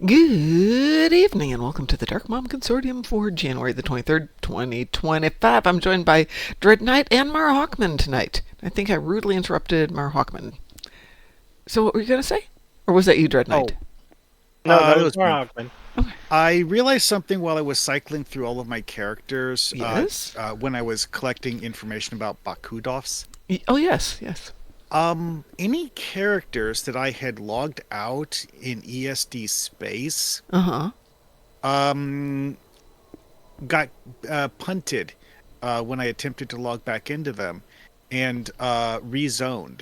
Good evening and welcome to the Darkmom Consortium for January the 23rd, 2025. I'm joined by Dread Knight and Mara Hawkman tonight. I think I rudely interrupted Mara Hawkman. So what were you going to say? Or was that you, Dread Knight? No, that That was was more me. Hawkman. Okay. I realized something while I was cycling through all of my characters Yes? when I was collecting information about Bakudovs. Oh, yes. Any characters that I had logged out in ESD space Uh-huh. got punted when I attempted to log back into them and rezoned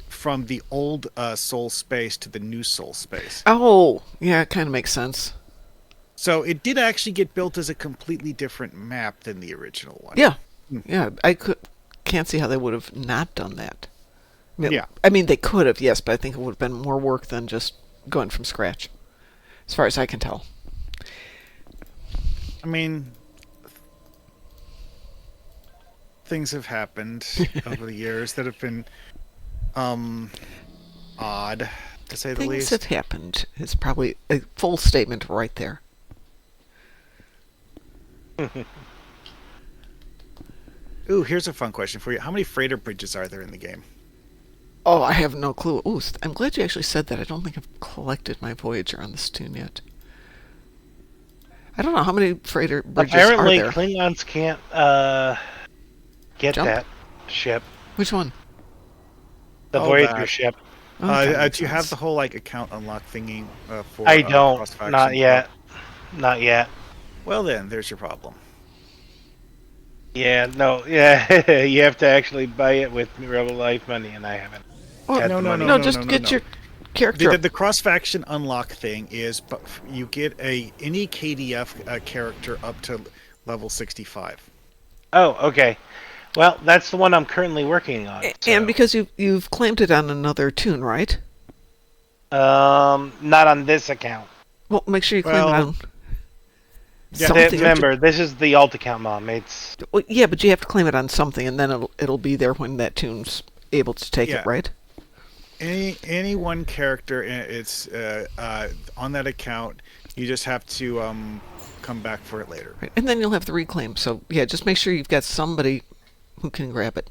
from the old soul space to the new soul space. Oh, yeah, it kind of makes sense. So it did actually get built as a completely different map than the original one. Yeah, can't see how they would have not done that. Yeah. I mean, they could have, yes, but I think it would have been more work than just going from scratch, as far as I can tell. I mean, things have happened over the years that have been odd, to say the Things least. have happened is probably a full statement right there. Ooh, here's a fun question for you. How many freighter bridges are there in the game? Oh, I have no clue. Ooh, I'm glad you actually said that. I don't think I've collected my Voyager on this tune yet. I don't know how many freighter bridges Apparently, are there. Klingons can't get Jump? that ship, Which one? the Oh, Voyager that. ship. Do you have the whole account unlock thingy for? I don't. cross-faction Not stuff? yet. Not yet. Well, then there's your problem. Yeah, no. Yeah, you have to actually buy it with real life money, and I haven't. Oh, had no, the no, money. no, no, just no, no, get no. your character. The cross-faction unlock thing is, but you get any KDF character up to level 65. Oh, okay. Well, that's the one I'm currently working on. And because you've claimed it on another tune, right? Not on this account. Well, make sure you claim it Well, on yeah, something. Remember, this is the alt account, Mom. It's Well, yeah, but you have to claim it on something, and then it'll be there when that tune's able to take Yeah. it, right? any one character, it's on that account. You just have to come back for it later. Right. And then you'll have the reclaim. So yeah, just make sure you've got somebody who can grab it.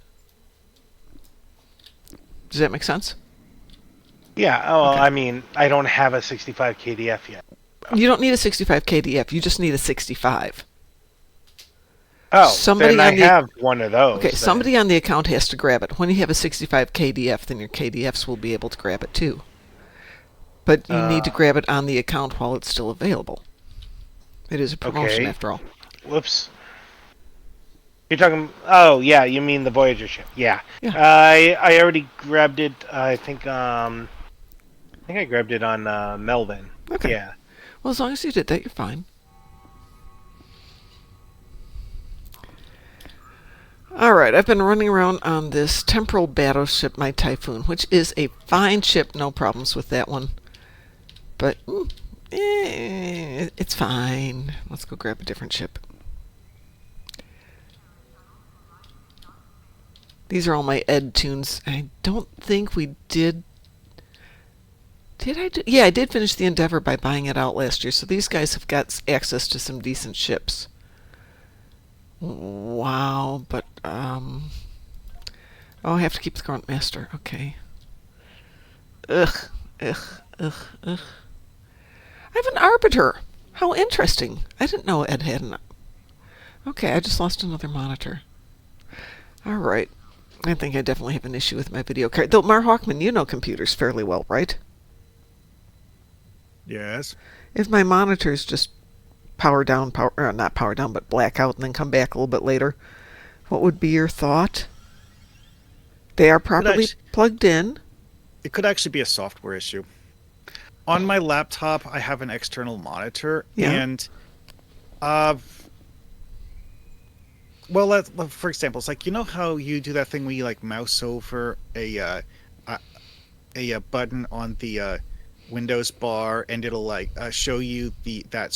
Does that make sense? yeah. Oh, Okay. I mean, I don't have a 65 KDF yet. You don't need a 65 KDF. You just need a 65. Oh, Somebody then I on the- have one of those. Okay, then. somebody on the account has to grab it. When you have a 65 KDF, then your KDFs will be able to grab it too. But you need to grab it on the account while it's still available. It is a promotion Okay. after all. Whoops. You're talking. Oh, yeah. You mean the Voyager ship? Yeah. Yeah. I already grabbed it. I think I grabbed it on Melvin. Okay. Yeah. Well, as long as you did that, you're fine. Alright, I've been running around on this temporal battleship, my Typhoon, which is a fine ship, no problems with that one. But, it's fine. Let's go grab a different ship. These are all my Ed tunes. I don't think we did... Did I do... Yeah, I did finish the Endeavor by buying it out last year, so these guys have got access to some decent ships. Wow, but, oh, I have to keep the Grunt Master. Okay. Ugh. I have an Arbiter. How interesting. I didn't know Ed had an... Okay, I just lost another monitor. Alright. I think I definitely have an issue with my video card. Though, Mar Hawkman, you know computers fairly well, right? Yes. If my monitors just not power down, but black out and then come back a little bit later, what would be your thought? They are properly plugged in. It could actually be a software issue. On my laptop, I have an external monitor, Yeah. and for example, it's like, you know how you do that thing where you mouse over a button on the Windows bar, and it'll show you that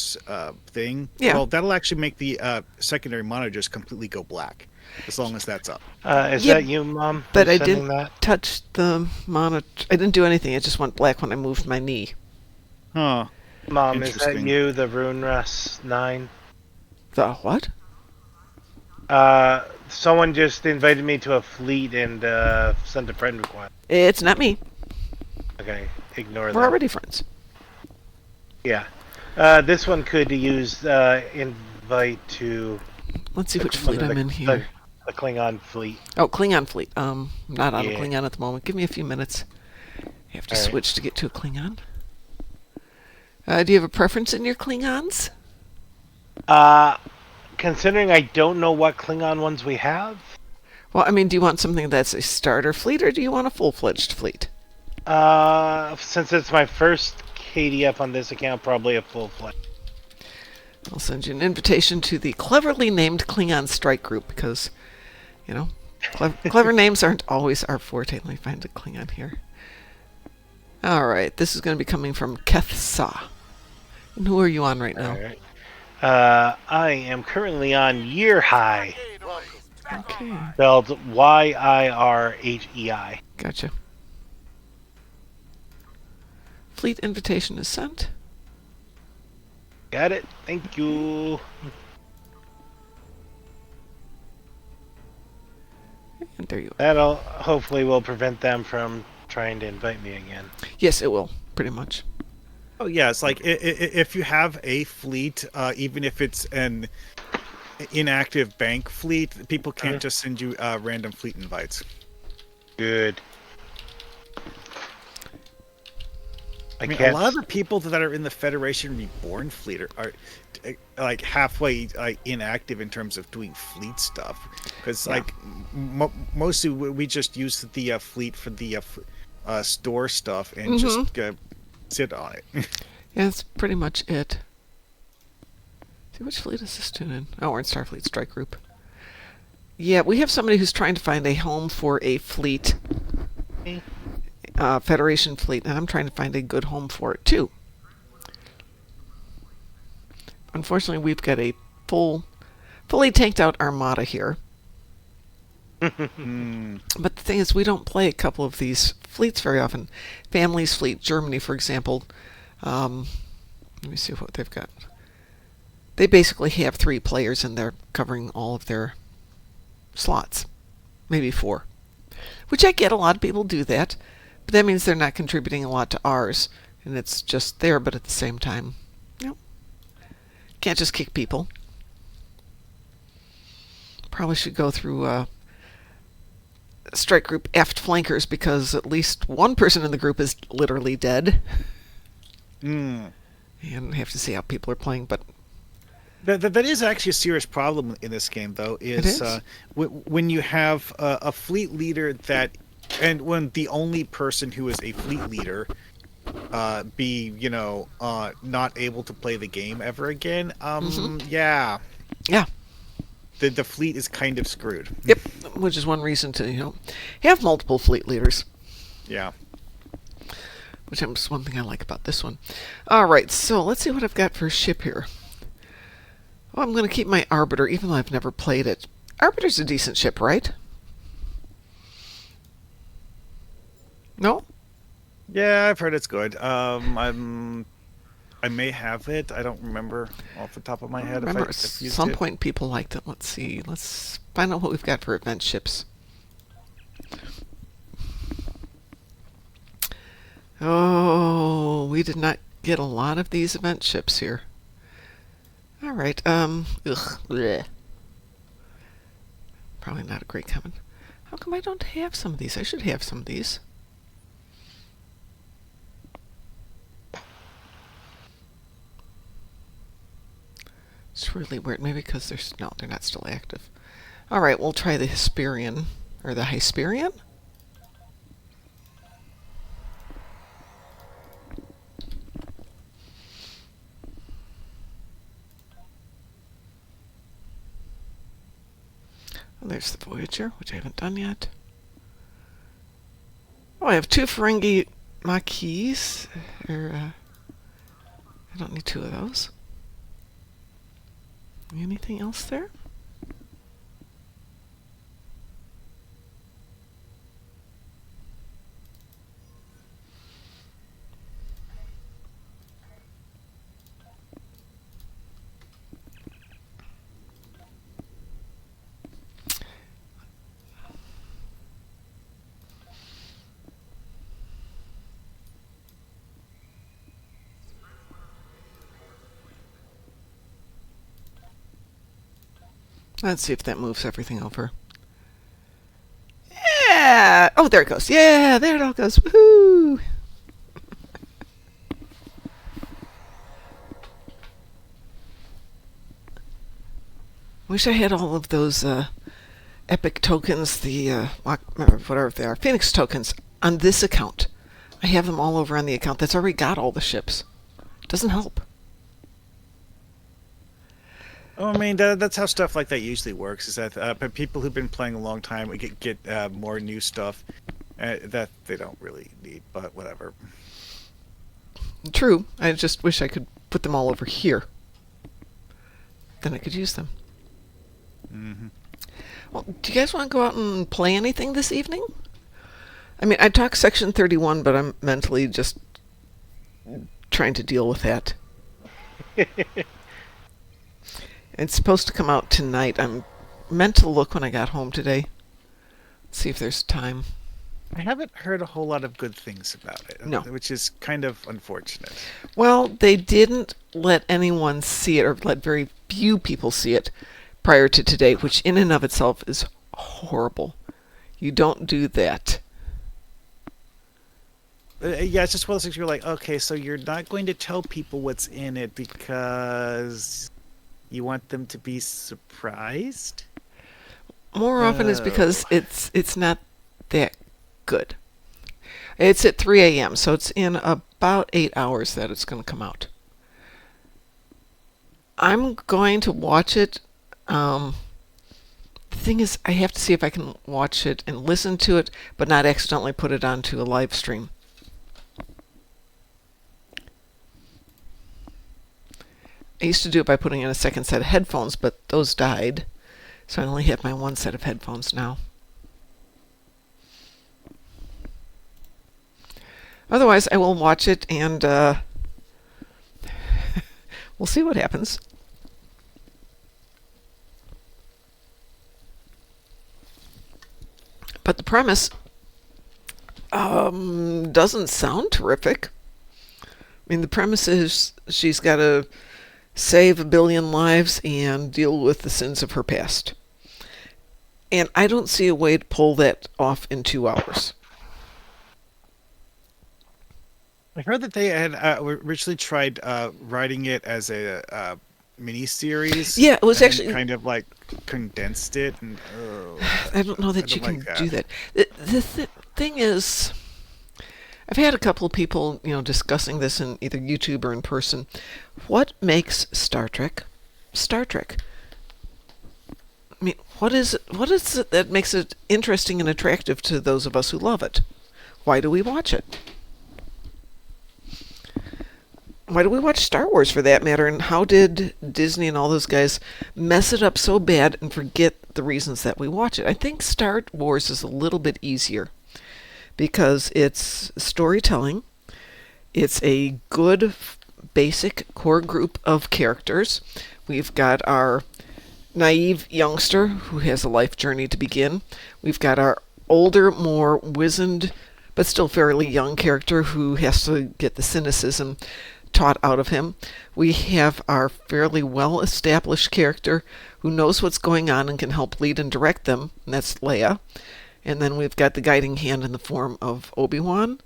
thing. Yeah. Well, that'll actually make the secondary monitor just completely go black, as long as that's up. Is Yeah, that you, Mom? But who's I sending didn't that? touch the monitor. I didn't do anything. It just went black when I moved my knee. Huh. Mom, is that Interesting. you, the Rune Russ 9? The what? Someone just invited me to a fleet and sent a friend request. It's not me. Okay, ignore We're them. already friends. Yeah. This one could use invite to Let's see which one fleet of I'm in here. the Klingon fleet. Oh, Klingon fleet. I'm not on a Yeah. Klingon at the moment. Give me a few minutes. I have to All right. switch to get to a Klingon. Do you have a preference in your Klingons? Considering I don't know what Klingon ones we have, Well, I mean, do you want something that's a starter fleet, or do you want a full-fledged fleet? since it's my first KDF on this account, probably a full flight. I'll send you an invitation to the cleverly named Klingon Strike Group because, you know, clever names aren't always our forte. Let me find a Klingon here. All right, this is going to be coming from Keth Sa. And who are you on right now? All right. I am currently on Year High, Okay, spelled Yirhei. gotcha. Fleet invitation is sent. Got it. Thank you. And there you are. That'll hopefully will prevent them from trying to invite me again. Yes, it will, pretty much. Oh yeah, it's like if you have a fleet, even if it's an inactive bank fleet, people can't just send you random fleet invites. Good. I mean, can't a lot of the people that are in the Federation Reborn fleet are like halfway inactive in terms of doing fleet stuff, because Yeah. like mostly we just use the fleet for the store stuff and just sit on it. Yeah, that's pretty much it. See, which fleet is this tune in? Oh, we're in Starfleet Strike Group. Yeah, we have somebody who's trying to find a home for a fleet, Federation fleet, and I'm trying to find a good home for it too. Unfortunately, we've got a fully tanked out armada here. But the thing is, we don't play a couple of these fleets very often. Family's fleet, Germany, for example. Let me see what they've got. They basically have 3 players in there covering all of their slots. Maybe 4. Which I get, a lot of people do that. But that means they're not contributing a lot to ours. And it's just there, but at the same time, can't just kick people. Probably should go through Strike Group aft flankers because at least one person in the group is literally dead. And have to see how people are playing, but That is actually a serious problem in this game, though. Is. When you have a fleet leader and when the only person who is a fleet leader be not able to play the game ever again. Yeah. The fleet is kind of screwed. Yep, which is one reason to have multiple fleet leaders. Yeah. Which is one thing I like about this one. All right, so let's see what I've got for a ship here. Oh, I'm going to keep my Arbiter, even though I've never played it. Arbiter's a decent ship, right? No? Yeah, I've heard it's good. I may have it. I don't remember off the top of my I head. remember If at used some it. point people liked it. Let's see. Let's find out what we've got for event ships. Oh, we did not get a lot of these event ships here. All right. Bleh. Probably not a great comment. How come I don't have some of these? I should have some of these. It's really weird. Maybe because they're not still active. All right, we'll try the Hesperian or the Hysperion. Well, there's the Voyager, which I haven't done yet. Oh, I have 2 Ferengi Maquis. I don't need 2 of those. Anything else there? Let's see if that moves everything over. Yeah! Oh, there it goes. Yeah, there it all goes. Woohoo! Wish I had all of those epic tokens, the whatever they are, Phoenix tokens, on this account. I have them all over on the account that's already got all the ships. Doesn't help. Oh, I mean, that's how stuff like that usually works. Is that but people who've been playing a long time we get more new stuff that they don't really need, but whatever. True. I just wish I could put them all over here. Then I could use them. Mm-hmm. Well, do you guys want to go out and play anything this evening? I mean, I talk Section 31, but I'm mentally just trying to deal with that. It's supposed to come out tonight. I'm meant to look when I got home today. See if there's time. I haven't heard a whole lot of good things about it, No. which is kind of unfortunate. Well, they didn't let anyone see it, or let very few people see it prior to today, which in and of itself is horrible. You don't do that. Yeah, it's just one of those things you're like, okay, so you're not going to tell people what's in it because you want them to be surprised? More often it's because it's not that good. It's at 3 a.m., so it's in about 8 hours that it's going to come out. I'm going to watch it. The thing is, I have to see if I can watch it and listen to it, but not accidentally put it onto a live stream. I used to do it by putting in a second set of headphones, but those died. So I only have my one set of headphones now. Otherwise, I will watch it and we'll see what happens. But the premise doesn't sound terrific. I mean, the premise is she's got to save 1 billion lives and deal with the sins of her past. And I don't see a way to pull that off in 2 hours. I heard that they had originally tried writing it as a mini-series. Yeah, it was and actually kind of like condensed it. And I don't know that you can do that. The thing is, I've had a couple of people, discussing this in either YouTube or in person. What makes Star Trek Star Trek? I mean, what is it that makes it interesting and attractive to those of us who love it? Why do we watch it? Why do we watch Star Wars, for that matter? And how did Disney and all those guys mess it up so bad and forget the reasons that we watch it? I think Star Wars is a little bit easier because it's storytelling. It's a good basic core group of characters. We've got our naive youngster who has a life journey to begin. We've got our older, more wizened, but still fairly young character who has to get the cynicism taught out of him. We have our fairly well-established character who knows what's going on and can help lead and direct them, and that's Leia. And then we've got the guiding hand in the form of Obi-Wan,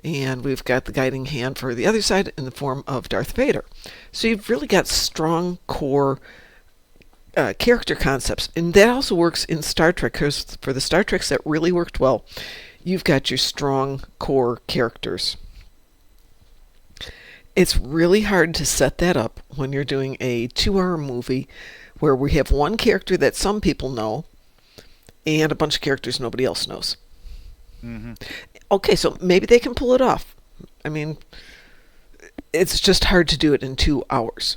and we've got the guiding hand for the other side in the form of Darth Vader. So you've really got strong core character concepts, and that also works in Star Trek, because for the Star Treks that really worked well, you've got your strong core characters. It's really hard to set that up when you're doing a 2-hour movie where we have one character that some people know and a bunch of characters nobody else knows. Mm-hmm. Okay, so maybe they can pull it off. I mean, it's just hard to do it in 2 hours.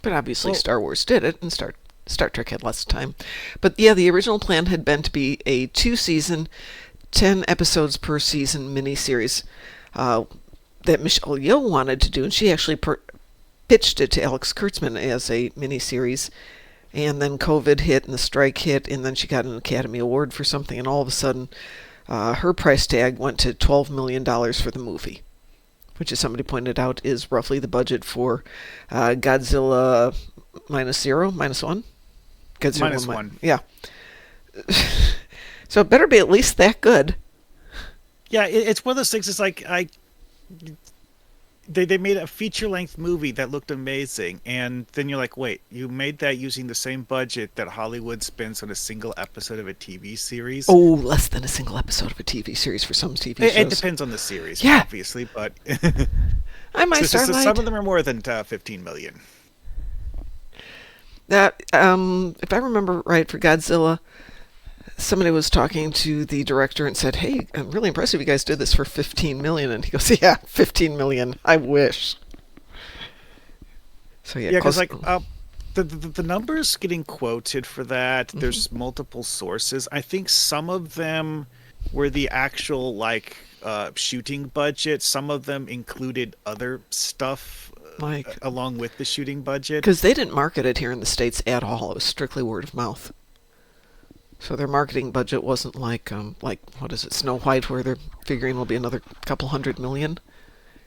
But obviously Star Wars did it, and Star Trek had less time. But yeah, the original plan had been to be a 2-season, 10 episodes per season miniseries that Michelle Yeoh wanted to do, and she actually pitched it to Alex Kurtzman as a miniseries. And then COVID hit, and the strike hit, and then she got an Academy Award for something, and all of a sudden, her price tag went to $12 million for the movie, which, as somebody pointed out, is roughly the budget for Godzilla -1. Godzilla -1. Yeah. So it better be at least that good. Yeah, it's one of those things. It's like they made a feature-length movie that looked amazing, and then you're like, wait, you made that using the same budget that Hollywood spends on a single episode of a TV series? Oh, less than a single episode of a TV series for some TV shows. It depends on the series, Yeah. obviously, but I might start some of them are more than 15 million. That, if I remember right, for Godzilla, somebody was talking to the director and said, "Hey, I'm really impressive you guys did this for 15 million." And he goes, "Yeah, 15 million. I wish." So yeah, because like the numbers getting quoted for that, there's multiple sources. I think some of them were the actual like shooting budget. Some of them included other stuff along with the shooting budget. Because they didn't market it here in the States at all. It was strictly word of mouth. So their marketing budget wasn't like what is it, Snow White, where they're figuring will be another couple $100 million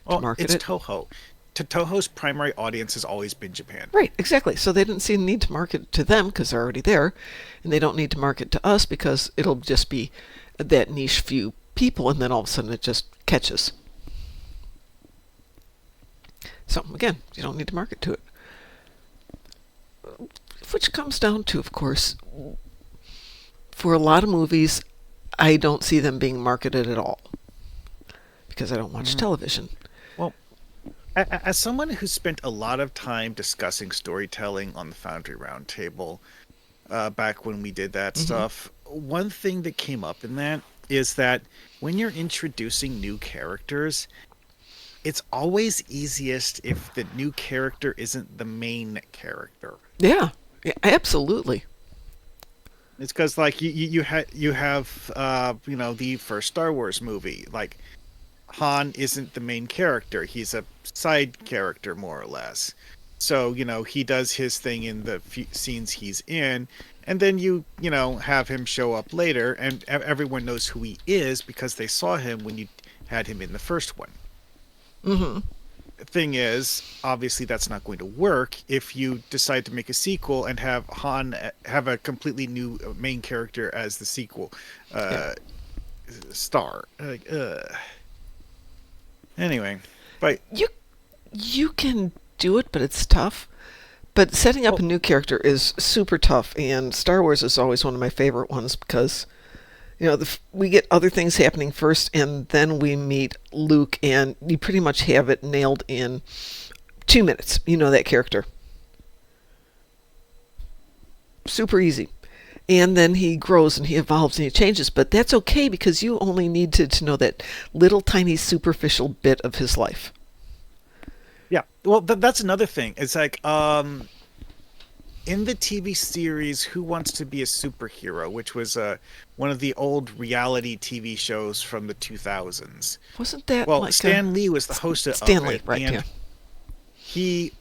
to market it. Toho. Toho's primary audience has always been Japan. Right, exactly. So they didn't see the need to market to them because they're already there, and they don't need to market to us because it'll just be that niche few people, and then all of a sudden it just catches. So again, you don't need to market to it. Which comes down to, of course, for a lot of movies, I don't see them being marketed at all because I don't watch television. Well, as someone who spent a lot of time discussing storytelling on the Foundry Roundtable back when we did that stuff, one thing that came up in that is that when you're introducing new characters, it's always easiest if the new character isn't the main character. Yeah, absolutely. It's because like you have the first Star Wars movie, like Han isn't the main character, he's a side character more or less. So he does his thing in the scenes he's in, and then you have him show up later, and everyone knows who he is because they saw him when you had him in the first one. Thing is, obviously that's not going to work if you decide to make a sequel and have Han have a completely new main character as the sequel star. Anyway, but you can do it, but it's tough. But setting up a new character is super tough, and Star Wars is always one of my favorite ones because we get other things happening first, and then we meet Luke, and you pretty much have it nailed in 2 minutes. You know that character. Super easy. And then he grows, and he evolves, and he changes, but that's okay because you only need to know that little tiny superficial bit of his life. Yeah, well, that's another thing. It's like, in the TV series Who Wants to Be a Superhero, which was one of the old reality TV shows from the 2000s. Wasn't that like Stan Lee was the host of Stan Lee, it, right, and yeah. he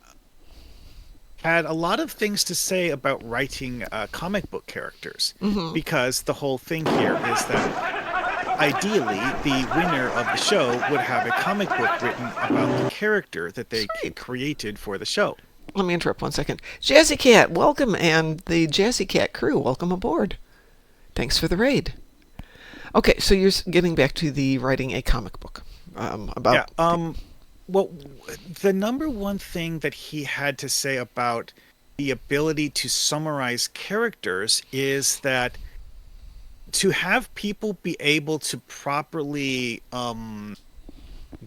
had a lot of things to say about writing comic book characters, because the whole thing here is that ideally the winner of the show would have a comic book written about the character that they created for the show. Let me interrupt 1 second. Jazzy Cat, welcome, and the Jazzy Cat crew, welcome aboard. Thanks for the raid. Okay, so you're getting back to the writing a comic book about. Yeah. Well, the number one thing that he had to say about the ability to summarize characters is that to have people be able to properly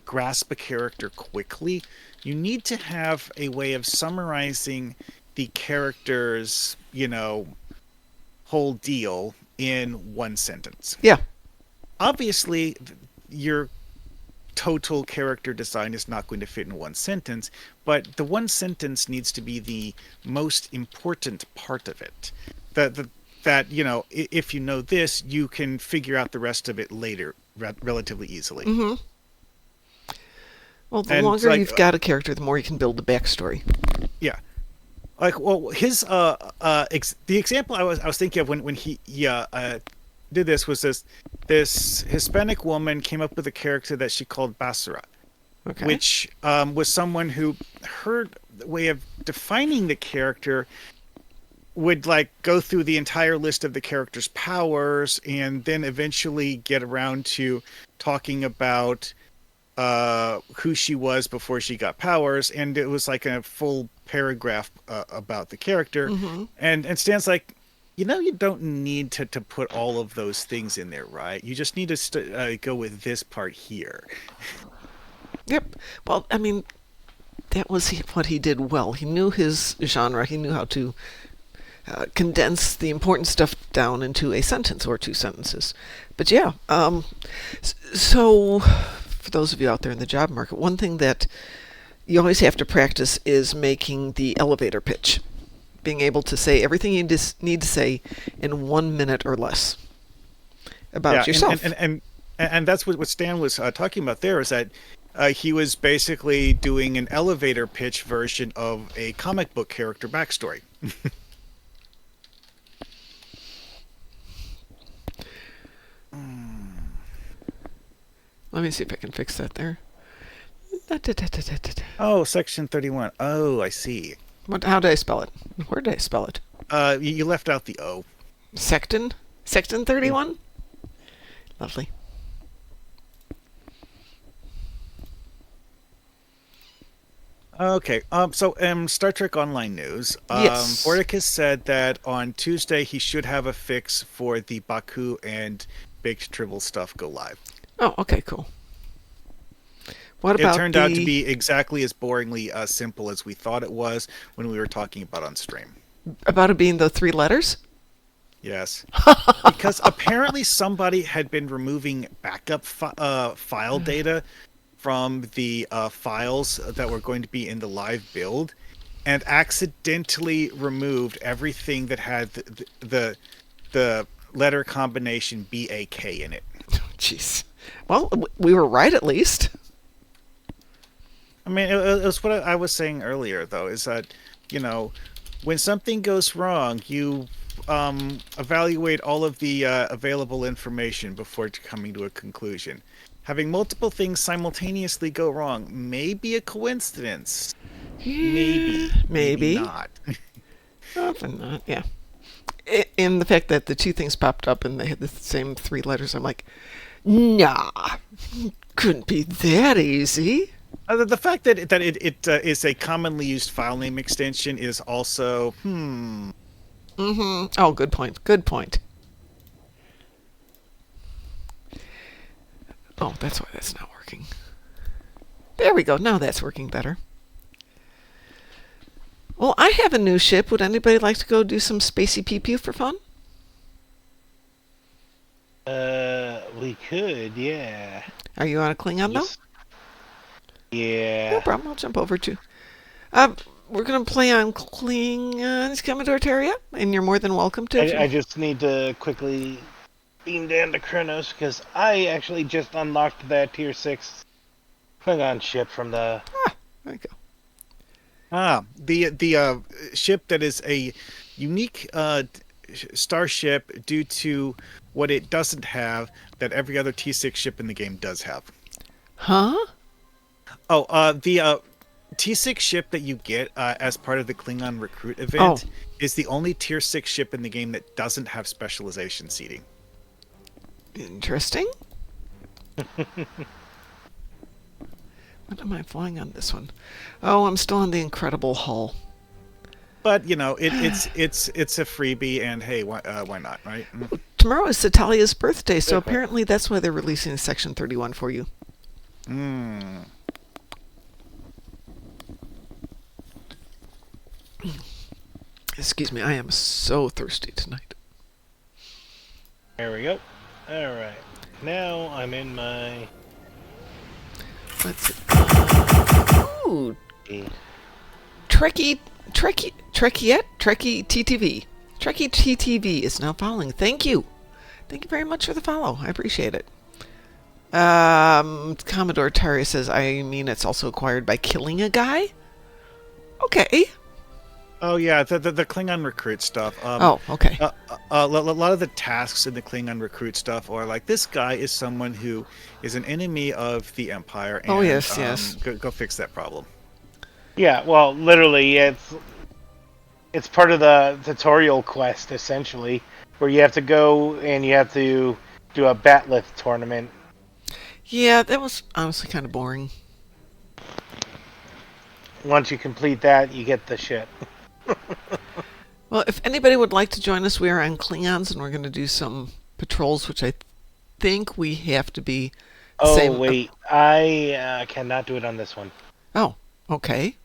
grasp a character quickly, you need to have a way of summarizing the character's, whole deal in one sentence. Yeah. Obviously, your total character design is not going to fit in one sentence, but the one sentence needs to be the most important part of it. That if you know this, you can figure out the rest of it later relatively easily. Well, the longer you've got a character, the more you can build the backstory. Yeah. Like, well, his the example I was thinking of when he did this was this Hispanic woman came up with a character that she called Basura, which was someone who her way of defining the character would like go through the entire list of the character's powers, and then eventually get around to talking about who she was before she got powers, and it was like a full paragraph about the character. Mm-hmm. And Stan's like, you don't need to put all of those things in there, right? You just need to go with this part here. Yep. Well, I mean, that was what he did well. He knew his genre. He knew how to condense the important stuff down into a sentence or two sentences. But yeah, so for those of you out there in the job market, one thing that you always have to practice is making the elevator pitch. Being able to say everything you need to say in 1 minute or less about yourself. And that's what Stan was talking about there, is that he was basically doing an elevator pitch version of a comic book character backstory. Let me see if I can fix that there. Oh, section 31. Oh, I see. How did I spell it? Where did I spell it? You left out the O. Sexton 31? Lovely. Okay. So, Star Trek Online news. Yes. Borticus said that on Tuesday he should have a fix for the Baku and Baked Tribble stuff go live. Oh, okay, cool. What about it turned out to be exactly as boringly simple as we thought it was when we were talking about on stream. About it being the 3 letters? Yes. Because apparently somebody had been removing backup file data from the files that were going to be in the live build, and accidentally removed everything that had the letter combination BAK in it. Jeez. Well, we were right at least. I mean, it was what I was saying earlier, though, is that, when something goes wrong, you evaluate all of the available information before coming to a conclusion. Having multiple things simultaneously go wrong may be a coincidence. Maybe not. Often not, yeah. In the fact that the 2 things popped up and they had the same 3 letters, I'm like, nah, couldn't be that easy. The fact that it is a commonly used file name extension is also, Oh, good point. Good point. Oh, that's why that's not working. There we go. Now that's working better. Well, I have a new ship. Would anybody like to go do some spacey pew-pew for fun? We could, yeah. Are you on a Klingon, though? Yeah. No problem. I'll jump over to. We're going to play on Klingons Commodore Terria, and you're more than welcome to. I just need to quickly beam down to Kronos, because I actually just unlocked that Tier 6 Klingon ship from the... There you go. The ship that is a unique starship due to what it doesn't have that every other T6 ship in the game does have. Huh? Oh, the T6 ship that you get as part of the Klingon recruit event is the only Tier 6 ship in the game that doesn't have specialization seating. Interesting. What am I flying on this one? Oh, I'm still on the Incredible Hull. But it's a freebie, and hey, why not, right? Tomorrow is Satalia's birthday, so apparently that's why they're releasing Section 31 for you. Excuse me, I am so thirsty tonight. There we go. Alright. Now I'm in my... Let's see. Ooh. Trekkie TTV. Trekkie TTV is now following. Thank you. Thank you very much for the follow. I appreciate it. Commodore Terry says, I mean, it's also acquired by killing a guy? Okay. Oh yeah, the Klingon recruit stuff. Okay. A lot of the tasks in the Klingon recruit stuff are like, this guy is someone who is an enemy of the Empire. And, yes. Go fix that problem. Yeah, well, literally, it's It's part of the tutorial quest, essentially, where you have to go and you have to do a bat lift tournament. Yeah, that was honestly kind of boring. Once you complete that, you get the shit. Well, if anybody would like to join us, we are on Klingons, and we're going to do some patrols, which I think we have to be the Oh, same. wait. I cannot do it on this one. Oh, okay.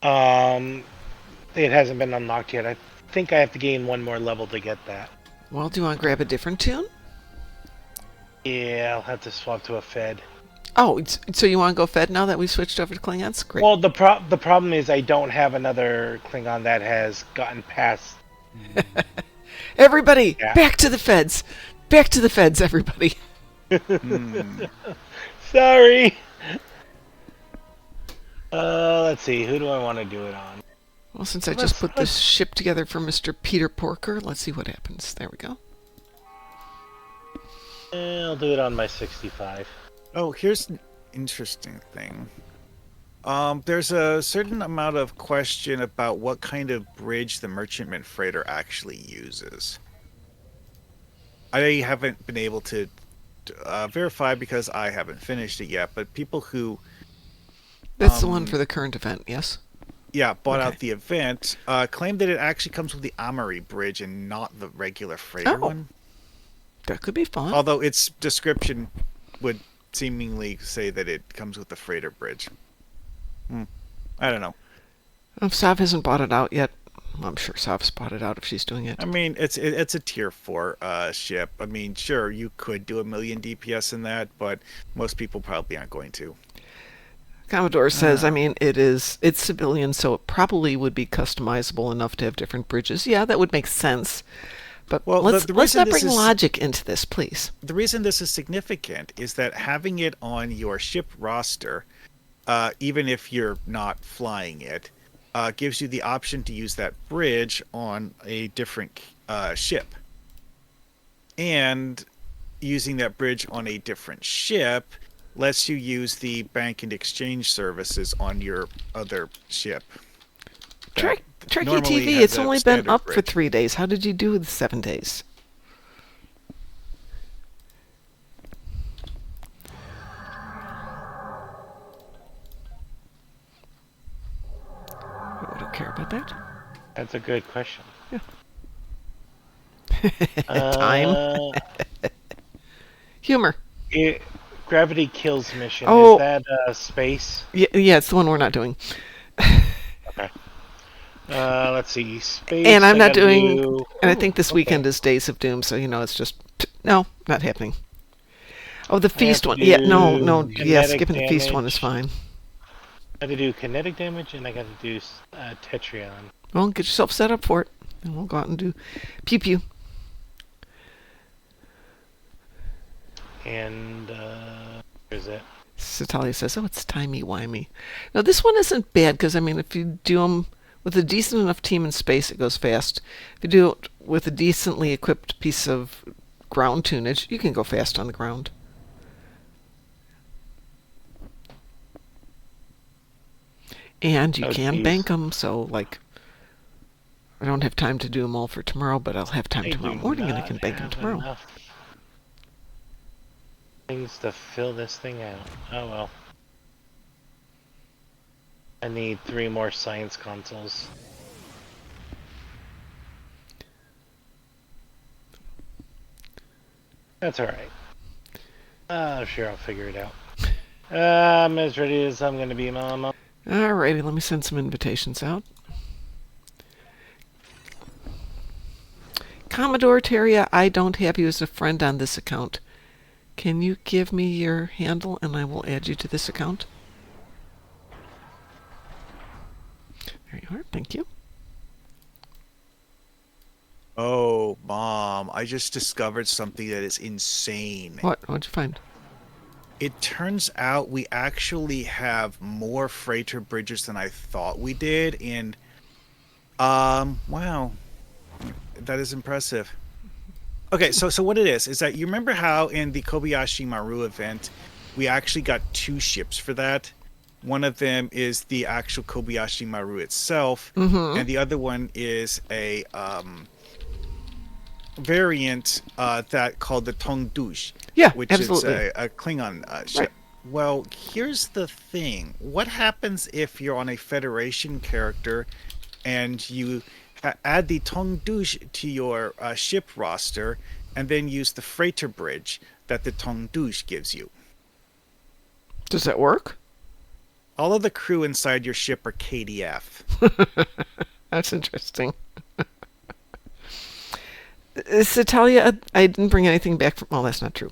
It hasn't been unlocked yet. I think I have to gain one more level to get that. Well, do you want to grab a different tune? Yeah, I'll have to swap to a Fed. Oh, so you want to go Fed now that we switched over to Klingons? Great. Well, the problem is I don't have another Klingon that has gotten past. Everybody, Yeah. back to the Feds. Back to the Feds, everybody. Sorry. Let's see. Who do I want to do it on? Well, since I just put this ship together for Mr. Peter Porker, let's see what happens. There we go. I'll do it on my 65. Oh, here's an interesting thing. There's a certain amount of question about what kind of bridge the merchantman freighter actually uses. I haven't been able to verify because I haven't finished it yet, but people who That's the one for the current event, yes? bought Okay. out the event claim that it actually comes with the Amory bridge and not the regular freighter Oh. one. That could be fun. Although its description would seemingly say that it comes with the freighter bridge. I don't know. If Sav hasn't bought it out yet, I'm sure Sav's bought it out if she's doing it. I mean, it's a tier 4 ship. I mean, sure, you could do 1,000,000 DPS in that, but most people probably aren't going to. Commodore says, I mean, it's civilian, so it probably would be customizable enough to have different bridges. Yeah, that would make sense. But Well, let's the not reason this bring is- logic into this, please. The reason this is significant is that having it on your ship roster, even if you're not flying it, gives you the option to use that bridge on a different ship. And using that bridge on a different ship lets you use the bank and exchange services on your other ship. Trekkie normally TV, has it's a only been standard up for bridge. 3 days. How did you do with 7 days? I don't care about that. That's a good question. Time. Humor. Gravity Kills mission. Oh. Is that space? Yeah, it's the one we're not doing. Okay. Let's see. Space. And I'm I not gotta doing. do- And I think this okay. weekend is Days of Doom, so it's just no, not happening. Oh, the have feast to one. Yeah, no, do yeah, kinetic skipping the feast one is damage. fine. I got to do kinetic damage and I got to do Tetrion. Well, get yourself set up for it, and we'll go out and do pew-pew. And where's it? Satalia says, "Oh, it's timey-wimey." Now, this one isn't bad because I mean, if you do them with a decent enough team in space, it goes fast. If you do it with a decently equipped piece of ground tunage, you can go fast on the ground. And you Oh, can geez. bank them, so like, I don't have time to do them all for tomorrow, but I'll have time I tomorrow do morning, and I not can bank them have tomorrow. enough things to fill this thing out. Oh well. I need 3 more science consoles. That's alright. Sure, I'll figure it out. I'm as ready as I'm gonna be, Mama. Alrighty, let me send some invitations out. Commodore Terria, I don't have you as a friend on this account. Can you give me your handle and I will add you to this account? There you are, thank you. Oh, Mom, I just discovered something that is insane. What'd you find? It turns out we actually have more freighter bridges than I thought we did, and wow, that is impressive. Okay, so what it is that you remember how in the Kobayashi Maru event we actually got 2 ships for that? One of them is the actual Kobayashi Maru itself, Mm-hmm. and the other one is a variant that called the Tongdush, Yeah, which absolutely. is a Klingon ship. Right. Well, here's the thing. What happens if you're on a Federation character and you add the Tongdush to your ship roster and then use the freighter bridge that the Tongdush gives you? Does that work? All of the crew inside your ship are KDF. That's interesting. Satalia, I didn't bring anything back from. Well, that's not true.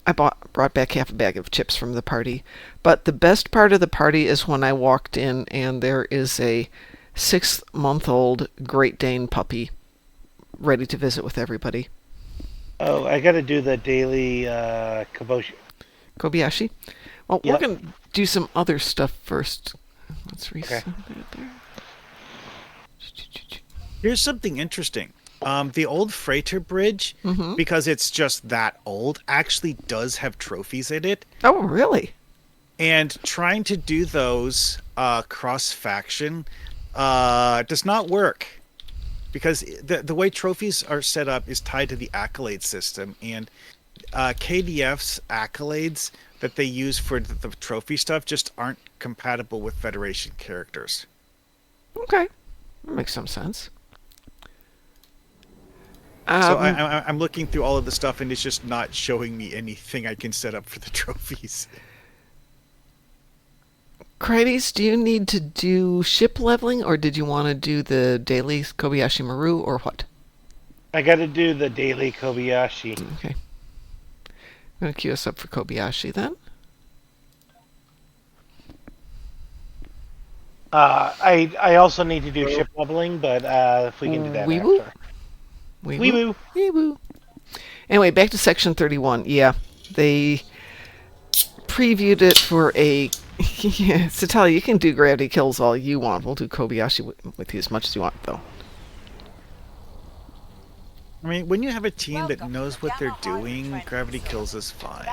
I brought back half a bag of chips from the party. But the best part of the party is when I walked in and there is a 6-month-old Great Dane puppy ready to visit with everybody. Oh, I got to do the daily Kobayashi. Well, Yep. we're going to do some other stuff first. Let's reset Okay. that there. Here's something interesting. The old freighter bridge, Mm-hmm. because it's just that old, actually does have trophies in it. Oh, really? And trying to do those cross-faction does not work. Because the way trophies are set up is tied to the accolade system. And KDF's accolades that they use for the trophy stuff just aren't compatible with Federation characters. Okay. That makes some sense. So I'm looking through all of the stuff, and it's just not showing me anything I can set up for the trophies. Crites, do you need to do ship leveling, or did you want to do the daily Kobayashi Maru, or what? I got to do the daily Kobayashi. Okay. I'm going to queue us up for Kobayashi then. I also need to do ship leveling, but if we can do that Wee-woo. after. Wee Wee-woo. woo. Anyway, back to section 31. Yeah, they previewed it for a. Yeah, Satalia, you can do gravity kills all you want. We'll do Kobayashi with you as much as you want, though. I mean, when you have a team that knows what they're doing, gravity kills is fine.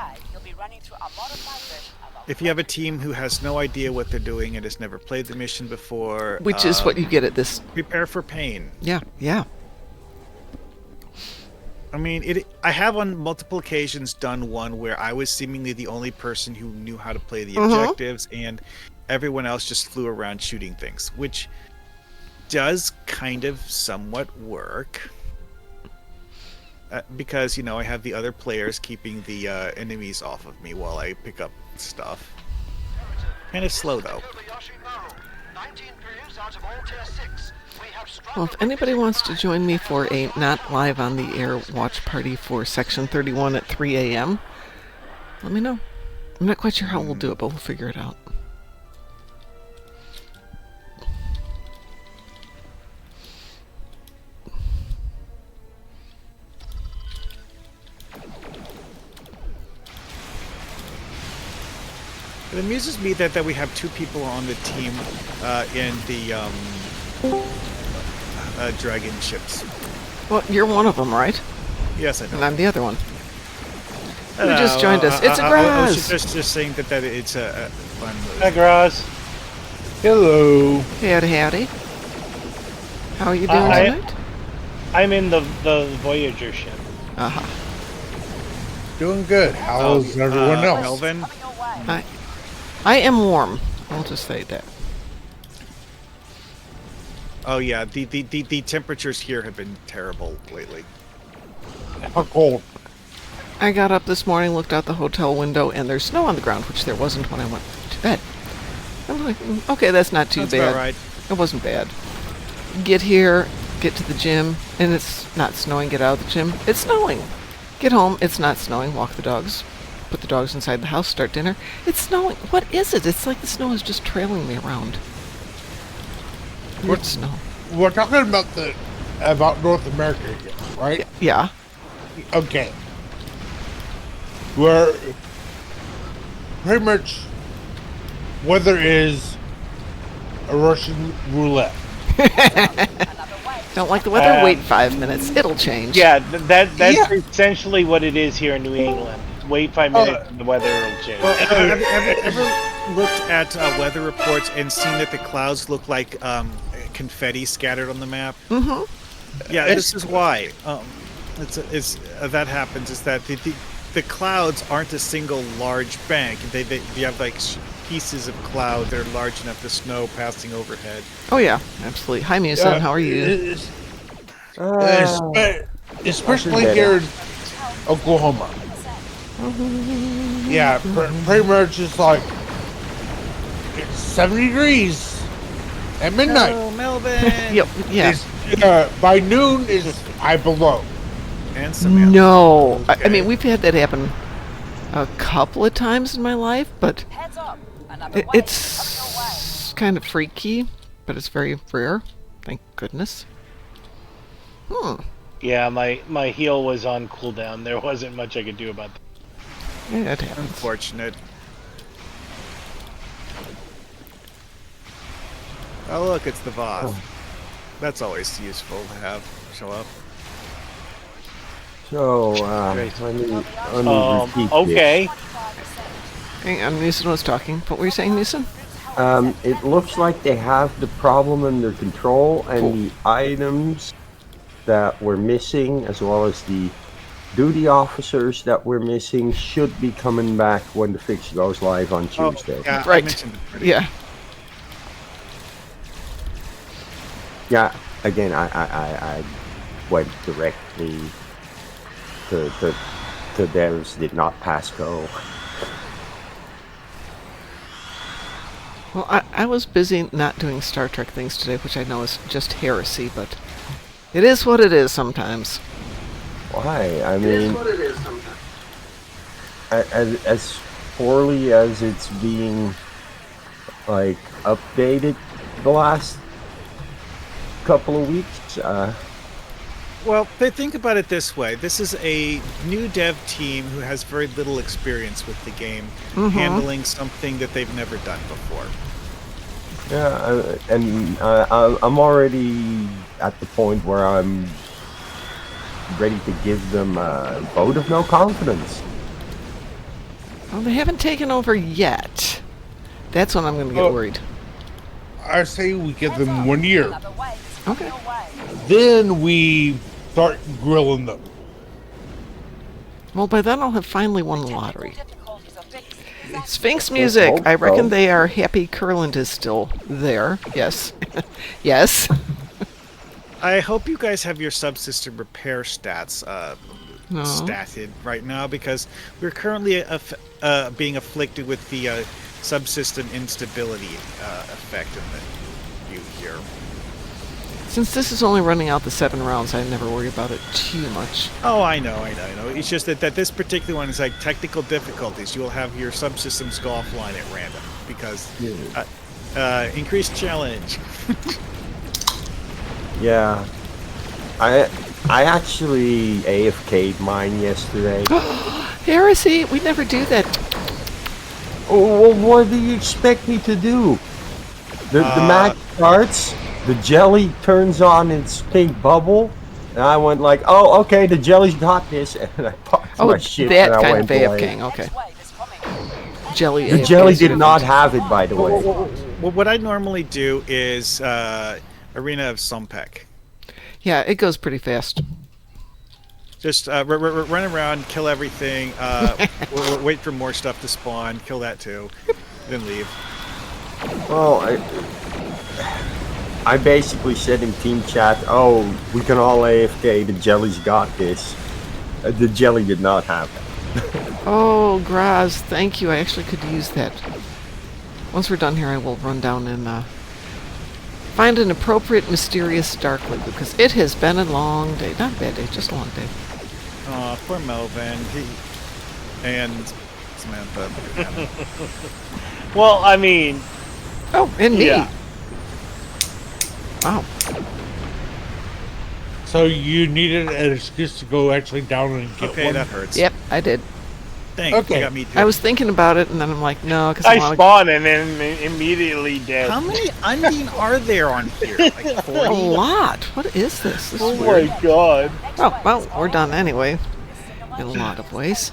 If you have a team who has no idea what they're doing and has never played the mission before, Which is what you get at this. prepare for pain. Yeah, yeah. I mean, I have on multiple occasions done one where I was seemingly the only person who knew how to play the objectives, and everyone else just flew around shooting things, which does kind of somewhat work. Because, I have the other players keeping the enemies off of me while I pick up stuff. Kind of slow, though. Well, if anybody wants to join me for a not live on the air watch party for section 31 at 3 a.m., let me know. I'm not quite sure how we'll do it, but we'll figure it out. It amuses me that we have two people on the team in the dragon ships. Well, you're one of them, right? Yes, I know. And I'm the other one. Who just joined us? It's a I was Graz! just saying that it's a fun move. Hi, Graz. Hello. Howdy. How are you doing tonight? I'm in the Voyager ship. Uh-huh. Doing good. How's everyone else? Melvin? I am warm. I'll just say that. Oh yeah, the temperatures here have been terrible lately. How cold? I got up this morning, looked out the hotel window, and there's snow on the ground, which there wasn't when I went to bed. I'm like, okay, that's not too That's bad. about right. It wasn't bad. Get here, get to the gym, and it's not snowing. Get out of the gym. It's snowing. Get home. It's not snowing. Walk the dogs. Put the dogs inside the house. Start dinner. It's snowing. What is it? It's like the snow is just trailing me around. Weird snow. We're talking about North America here, right? Yeah. Okay. Where pretty much weather is a Russian roulette. Don't like the weather? Wait 5 minutes. It'll change. Yeah, that's essentially what it is here in New England. wait 5 minutes and the weather will change. Well, have you ever looked at weather reports and seen that the clouds look like confetti scattered on the map? Mm-hmm. Yeah, this is why. It's that happens. Is that the clouds aren't a single large bank. They you have like pieces of cloud that are large enough to snow passing overhead. Oh yeah, absolutely. Hi, Musa. How are you? Especially here in Oklahoma. Yeah, pretty much it's like it's 70 degrees at midnight. Oh, Melvin! Yep. Yeah. By noon is 5 below. And Samantha. No, I Okay. mean we've had that happen a couple of times in my life, but it's kind of freaky, but it's very rare. Thank goodness. Yeah, my heal was on cooldown. There wasn't much I could do about that. Yeah, it happens. Unfortunate. Oh look, it's the Voth. That's always useful to have show up. So, let me repeat Okay. Hang on, Musin was talking. What were you saying, Musin? this. It looks like they have the problem under control, and the items that were missing, as well as the duty officers that were missing, should be coming back when the fix goes live on Tuesday. Yeah, I Right. mentioned it already. Yeah. Yeah, again, I went directly to theirs, did not pass go. Well, I was busy not doing Star Trek things today, which I know is just heresy, but it is what it is sometimes. Why? I mean, as poorly as it's being like updated the last couple of weeks. Well, think about it this way. This is a new dev team who has very little experience with the game, handling something that they've never done before. Yeah, I'm already at the point where I'm ready to give them a vote of no confidence. Well, they haven't taken over yet. That's when I'm going to get Oh. worried. I say we give them 1 year. Okay. Then we start grilling them. Well, by then I'll have finally won the lottery. Sphinx music. hope I reckon so. they are happy Curland is still there. Yes. Yes. I hope you guys have your subsystem repair stats No. statted right now, because we're currently being afflicted with the subsystem instability effect in the view here. Since this is only running out the 7 rounds, I never worry about it too much. Oh, I know. It's just that this particular one is like technical difficulties. You will have your subsystems go offline at random because increased challenge. Yeah, I actually AFK'd mine yesterday. Heresy! We never do that. Oh, well, what do you expect me to do? The match starts, the jelly turns on its pink bubble, and I went like, oh, okay, the jelly's got this, and I popped Oh, my shit that and I kind of went AFKing. Okay. Jelly The AFK jelly is did different. not have it, by the way. Well, what I normally do is Arena of Sompek. Yeah, it goes pretty fast. Just run around, kill everything, wait for more stuff to spawn, kill that too, then leave. Well, I basically said in team chat, oh, we can all AFK, the jelly's got this. The jelly did not have it. Oh, Graz, thank you. I actually could use that. Once we're done here, I will run down and find an appropriate mysterious darkly, because it has been a long day. Not a bad day, just a long day. Aw, poor Melvin. And Samantha. Well, I mean, Oh, and me. Yeah. Wow. So you needed an excuse to go actually down and get Okay, one. that hurts. Yep, I did. Thanks, Okay. you got me too. I was thinking about it, and then I'm like, no, because I I want to... spawn and then immediately dead. How many Undine are there on here? Like A 40? lot. What is this? This Oh is weird. my god. Oh, well, we're done anyway. In a lot of ways.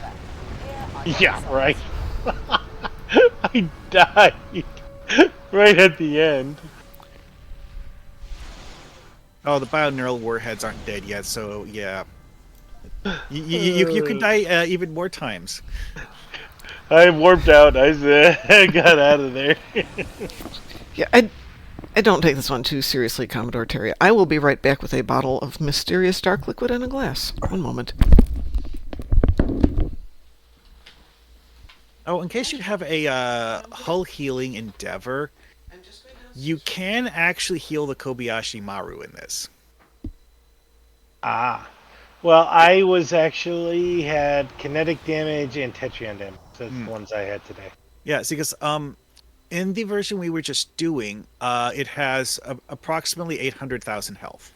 Yeah, right. I died right at the end. Oh, the bioneural warheads aren't dead yet, so yeah. You could die even more times. I warped out. I got out of there. Yeah, I don't take this one too seriously, Commodore Terry. I will be right back with a bottle of mysterious dark liquid and a glass. One moment. Oh, in case you have a hull healing endeavor, you can actually heal the Kobayashi Maru in this. Ah. Well, I was actually had kinetic damage and Tetrion damage. That's the ones I had today. Yeah, see, because in the version we were just doing, it has approximately 800,000 health.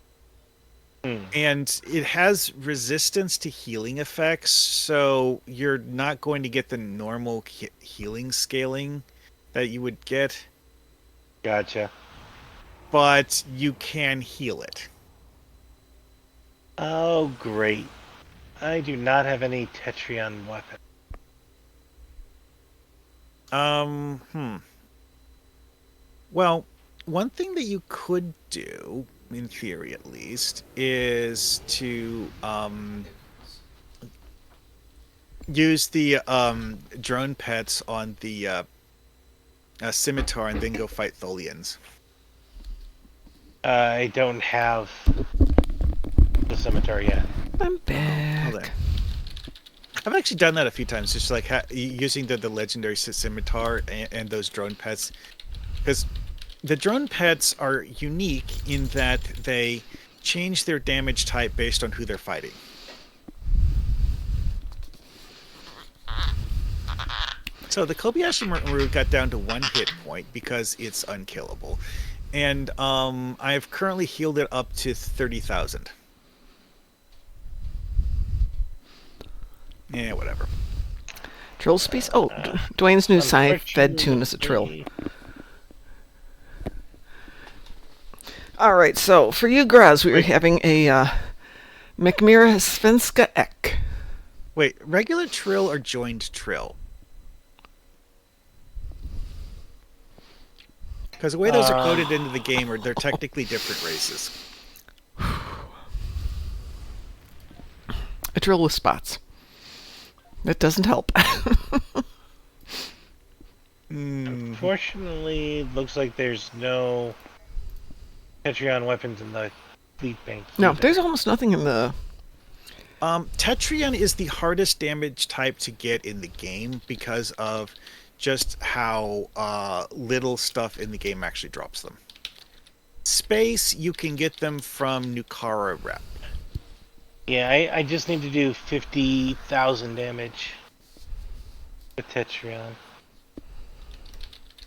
And it has resistance to healing effects, so you're not going to get the normal healing scaling that you would get. Gotcha. But you can heal it. Oh, great. I do not have any Tetrion weapon. Well, one thing that you could do, in theory at least, is to use the drone pets on the scimitar and then go fight Tholians. I don't have the scimitar yet. I'm back. Hold on. I've actually done that a few times, just like using the legendary scimitar and those drone pets, because the drone pets are unique in that they change their damage type based on who they're fighting. So the Kobayashi Maru got down to 1 hit point because it's unkillable, and I've currently healed it up to 30,000. Yeah, whatever. Trill species? Oh, Dwayne's new sci-fed tune is a trill. Alright, so for you, Graz, we were having a McMira Svenska Ek. Wait, regular trill or joined trill? Because the way those are coded into the game, they're technically different races. A trill with spots. That doesn't help. Unfortunately, it looks like there's no Tetrion weapons in the fleet bank. No, either. there's almost nothing in the... Tetrion is the hardest damage type to get in the game because of just how little stuff in the game actually drops them. Space, you can get them from Nukara Rep. Yeah, I just need to do 50,000 damage with Tetrion.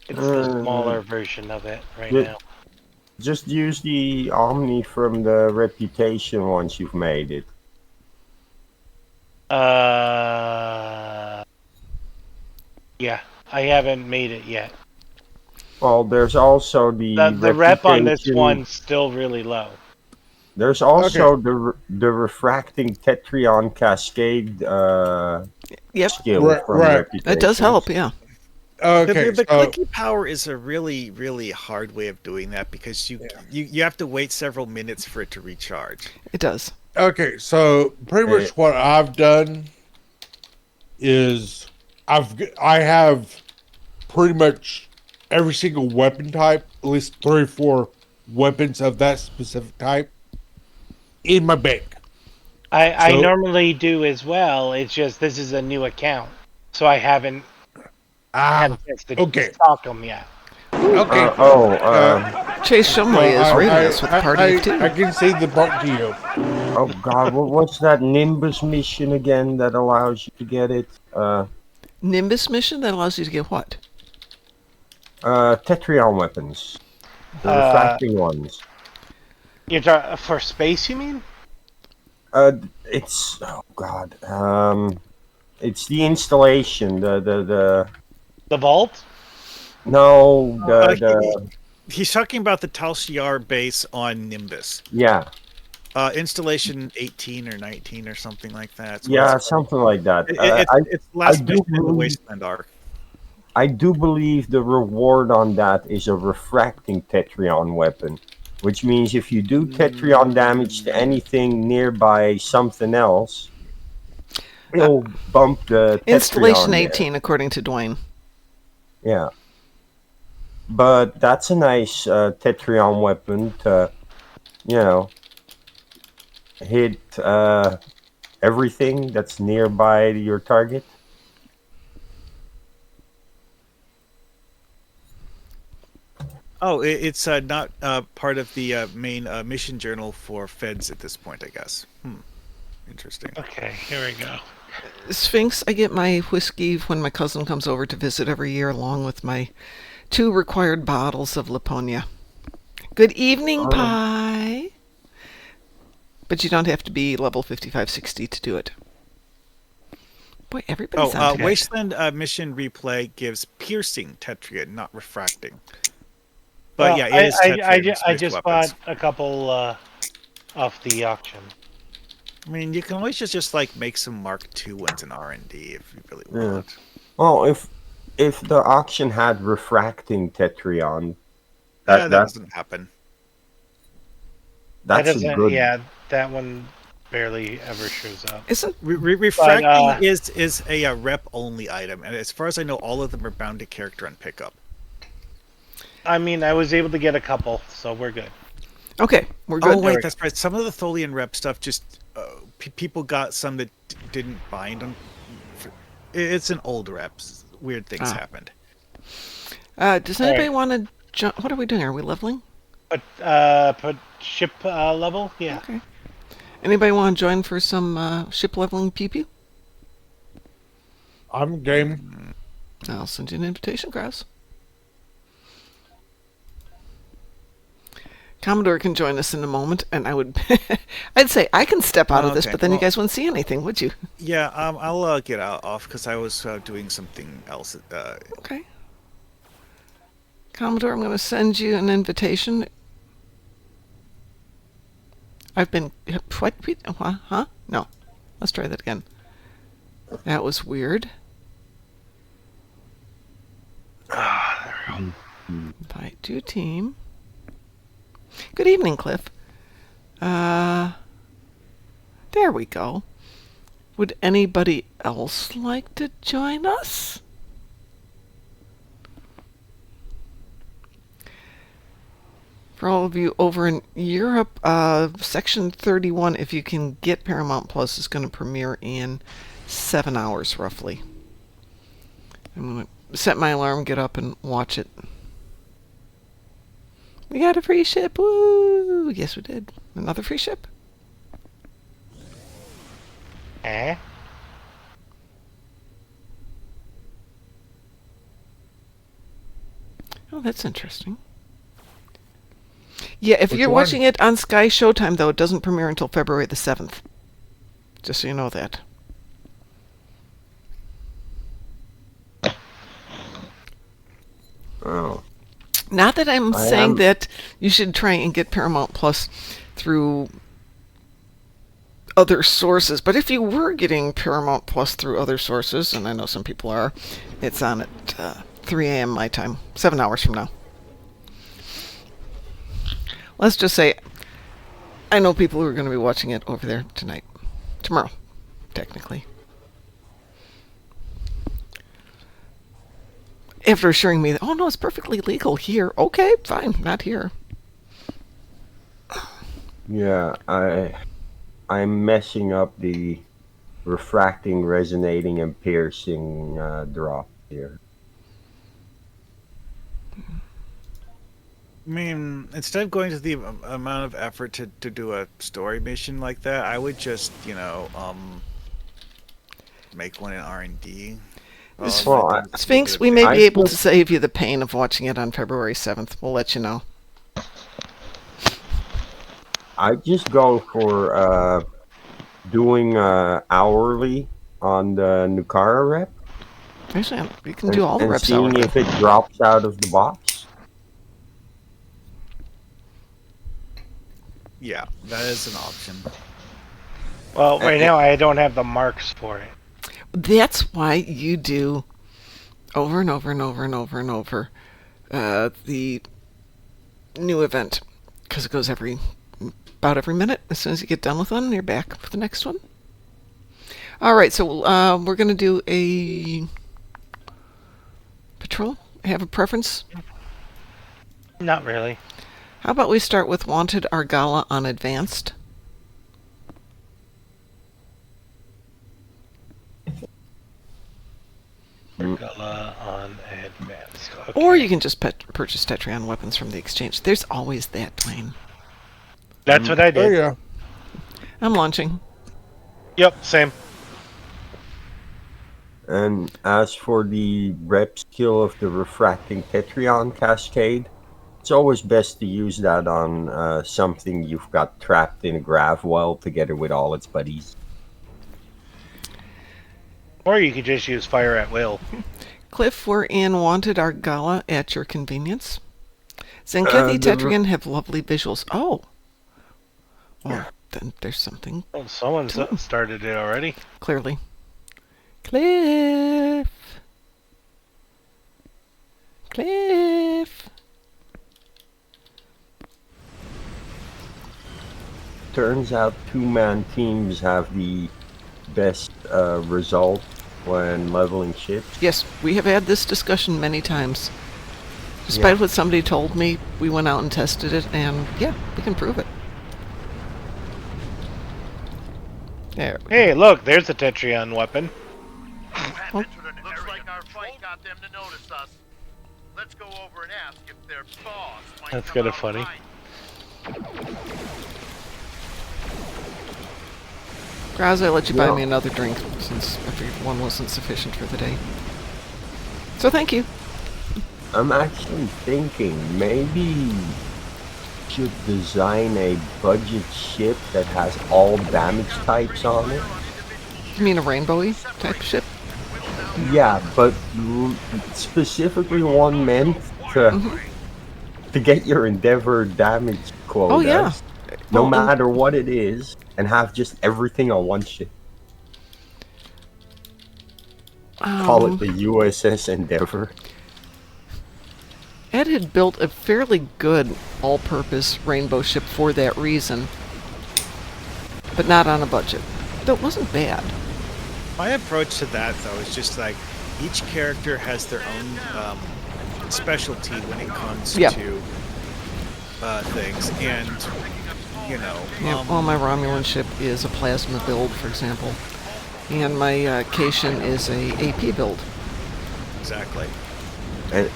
It's the smaller version of it right now. Just use the Omni from the Reputation once you've made it. Yeah, I haven't made it yet. Well, there's also The rep on this Reputation- one's still really low. There's also the refracting Tetrion Cascade Yep, skill Right, from right. Reputation. that does help, yeah. Okay, The so clicky power is a really, really hard way of doing that because you have to wait several minutes for it to recharge. It does. okay, so pretty much what I've done is I have pretty much every single weapon type, at least 3 or 4 weapons of that specific type in my bank. I So- normally do as well. It's just this is a new account, so I haven't had a chance to okay. stock them yet. Okay. Chase Shumway is rating us with Party of Two. I can see the part to you. Oh God, what's that Nimbus mission again that allows you to get it? Nimbus mission that allows you to get what? Tetrion weapons. The refracting ones. You're talking for space, you mean? It's oh God. It's the installation. The The vault? no the He's talking about the Tal Shiar base on Nimbus. yeah. Installation 18 or 19 or something like that. That's what Yeah, it's called. something like that. It's the I last do mission in the believe Wasteland arc. I do believe the reward on that is a refracting Tetrion weapon, which means if you do Tetrion damage to anything nearby something else, it'll bump the Installation Tetrion there. 18, according to Dwayne. Yeah. But that's a nice Tetrion weapon to, you know, hit everything that's nearby your target. Oh, it's not part of the main mission journal for Feds at this point, I guess. Interesting. Okay, here we go. Sphinx, I get my whiskey when my cousin comes over to visit every year, along with my 2 required bottles of Laponia. Good evening, Pie. But you don't have to be level 55-60 to do it. Boy, everybody's on today. Wasteland mission replay gives piercing Tetrion, not refracting. But Well, yeah, it is Tetrion. I just bought a couple off the auction. I mean, you can always just like make some Mark II ones in R&D if you really want. Well, if the auction had refracting Tetrion, That doesn't happen. That's a good. Yeah, that one barely ever shows up. Isn't Refracting is a rep only item, and as far as I know, all of them are bound to character on pickup. I mean, I was able to get a couple, so we're good. okay? We're good. Oh wait, that's right. Some of the Tholian rep stuff just people got some that didn't bind them. It's an old rep. Weird things happened. Does anybody want to jump? What are we doing? Are we leveling? Put ship level, yeah. Okay. Anybody want to join for some ship leveling pew-pew? I'm game. I'll send you an invitation, Kraus. Commodore can join us in a moment, and I'd say I can step out of this, Okay, but then you well- guys wouldn't see anything, would you? Yeah, I'll get off because I was doing something else. Okay. Commodore, I'm going to send you an invitation. I've been... What? Huh? No. Let's try that again. That was weird. Invite to team. Good evening, Cliff. There we go. Would anybody else like to join us? For all of you over in Europe, Section 31, if you can get Paramount Plus, is going to premiere in 7 hours, roughly. I'm going to set my alarm, get up, and watch it. We got a free ship! Woo! Yes, we did. Another free ship? Eh? Oh, that's interesting. Yeah, if Which you're one? watching it on Sky Showtime, though, it doesn't premiere until February the 7th. Just so you know that. Oh. Not that I'm I saying am- that you should try and get Paramount Plus through other sources, but if you were getting Paramount Plus through other sources, and I know some people are, it's on at 3 a.m. my time, 7 hours from now. Let's just say I know people who are going to be watching it over there tonight. Tomorrow, technically. After assuring me that, oh no, it's perfectly legal here. Okay, fine, not here. Yeah, I'm messing up the refracting, resonating, and piercing drop here. I mean, instead of going to the amount of effort to do a story mission like that, I would just, make one in R&D. Well, Sphinx, we may I be able to just- save you the pain of watching it on February 7th. We'll let you know. I just go for doing hourly on the Nukara rep. Actually, you can do all the and reps seeing hourly. if it drops out of the box. Yeah, that is an option. Well, right now I don't have the marks for it. That's why you do over and over and over and over and over the new event, because it goes about every minute. As soon as you get done with one, you're back for the next one. All right, so we're going to do a patrol. Have a preference? Not really. How about we start with Wanted Argala on Advanced? Argala on Advanced. Okay. Or you can just purchase Tetrion weapons from the exchange. There's always that, Dwayne. That's what I Oh did. yeah. I'm launching. Yep, same. And as for the rep skill of the refracting Tetrion cascade, it's always best to use that on something you've got trapped in a grav well together with all its buddies. Or you could just use fire at will. Cliff, we're in Wanted Argala at your convenience. Zenkethi Tetrion have lovely visuals. Oh. Well, then there's something, Oh, someone's started it already. clearly. Cliff. Cliff. Turns out two-man teams have the best result when leveling ships. Yes, we have had this discussion many times. Despite what somebody told me, we went out and tested it, and yeah, we can prove it. There. Hey, look, there's a Tetrion weapon. Looks like our fight got them to notice us. Let's go over and ask if their boss might That's come kinda out funny. find. Graz, I let you buy Yeah. me another drink since I figured one wasn't sufficient for the day. So thank you. I'm actually thinking maybe should design a budget ship that has all damage types on it. You mean a rainbowy type ship? Yeah, but specifically one meant to get your Endeavor damage quota. Oh, yeah. No Well, matter what it is, and have just everything on one ship. Call it the USS Endeavor. Ed had built a fairly good all-purpose rainbow ship for that reason, but not on a budget. That wasn't bad. My approach to that, though, is just like each character has their own specialty when it comes Yeah. to things, and you know, Yeah, well, my Romulan ship is a plasma build, for example, and my Cation is a AP build. exactly.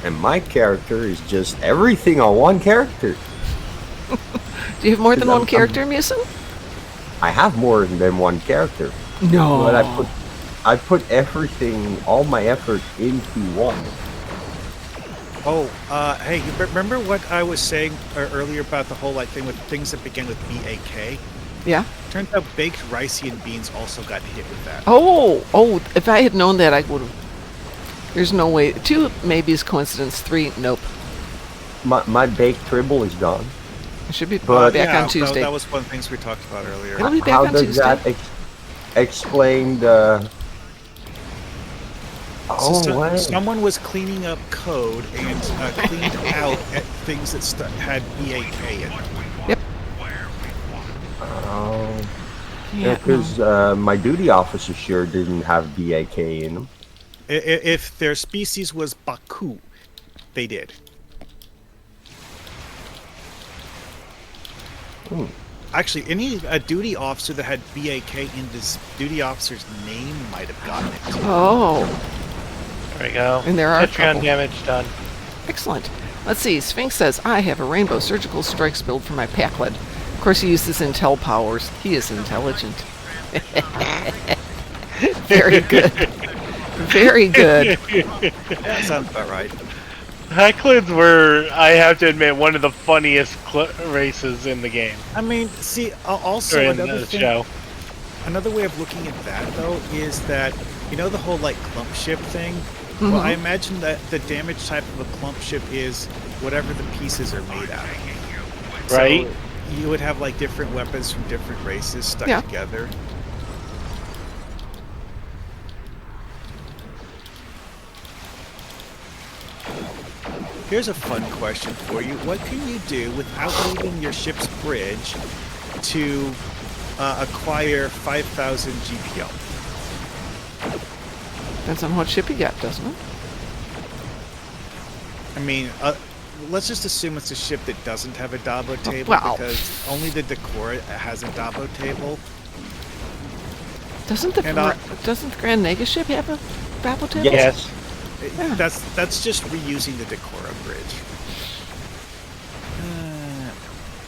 And my character is just everything on one character. Do you have more than I'm- one character, Musin? I have more than one character. No. But I put everything, all my effort into one. Oh, hey, you remember what I was saying earlier about the whole thing with things that begin with BAK? Yeah. Turns out baked ricey beans also got hit with that. Oh, if I had known that, I would have. There's no way. 2 maybe is coincidence. 3, nope. My baked tribble is gone. It should be But- back yeah, on Tuesday. That was one of the things we talked about earlier. It'll be back How on does Tuesday. that explain the... So Oh, wait. someone was cleaning up code and cleaned out at things that had BAK in them. Yep. Oh. Yeah, Yeah, because my duty officer sure didn't have BAK in them. If their species was Baku, they did. Hmm. Actually, any duty officer that had BAK in this duty officer's name might have gotten it. Oh, There we go. And there are a Tetrion couple. damage done. excellent. Let's see. Sphinx says, I have a rainbow surgical strikes build for my Packled. Of course, he uses intel powers. He is intelligent. Very good. Very good. That sounds about right. Hacklids were, I have to admit, one of the funniest races in the game. I mean, see, also Or in another the thing, show. another way of looking at that though is that the whole clump ship thing. Well, I imagine that the damage type of a clump ship is whatever the pieces are made out of. Right? So you would have like different weapons from different races stuck Yeah. together. Here's a fun question for you. What can you do without leaving your ship's bridge to acquire 5,000 GPL? Depends on what ship you got, doesn't it? I mean, let's just assume it's a ship that doesn't have a Dabo table wow. because only the Decora has a Dabo table. Doesn't the And, doesn't the Grand Naga ship have a Babel table? Yes. Yeah. That's just reusing the Decora bridge.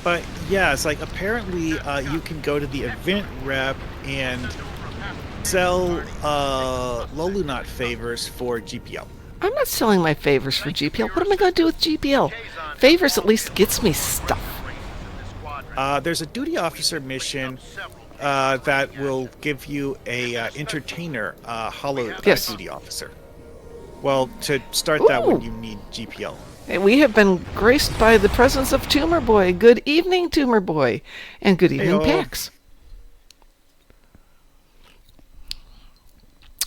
But yeah, it's like apparently you can go to the event rep and sell Lolunot favors for GPL. I'm not selling my favors for GPL. What am I going to do with GPL? Favors at least gets me stuff. There's a duty officer mission that will give you a entertainer hollow Yes. duty officer. Well, to start that one, Ooh. you need GPL. And we have been graced by the presence of Tumor Boy. Good evening, Tumor Boy. And good evening, Heyo. Pax.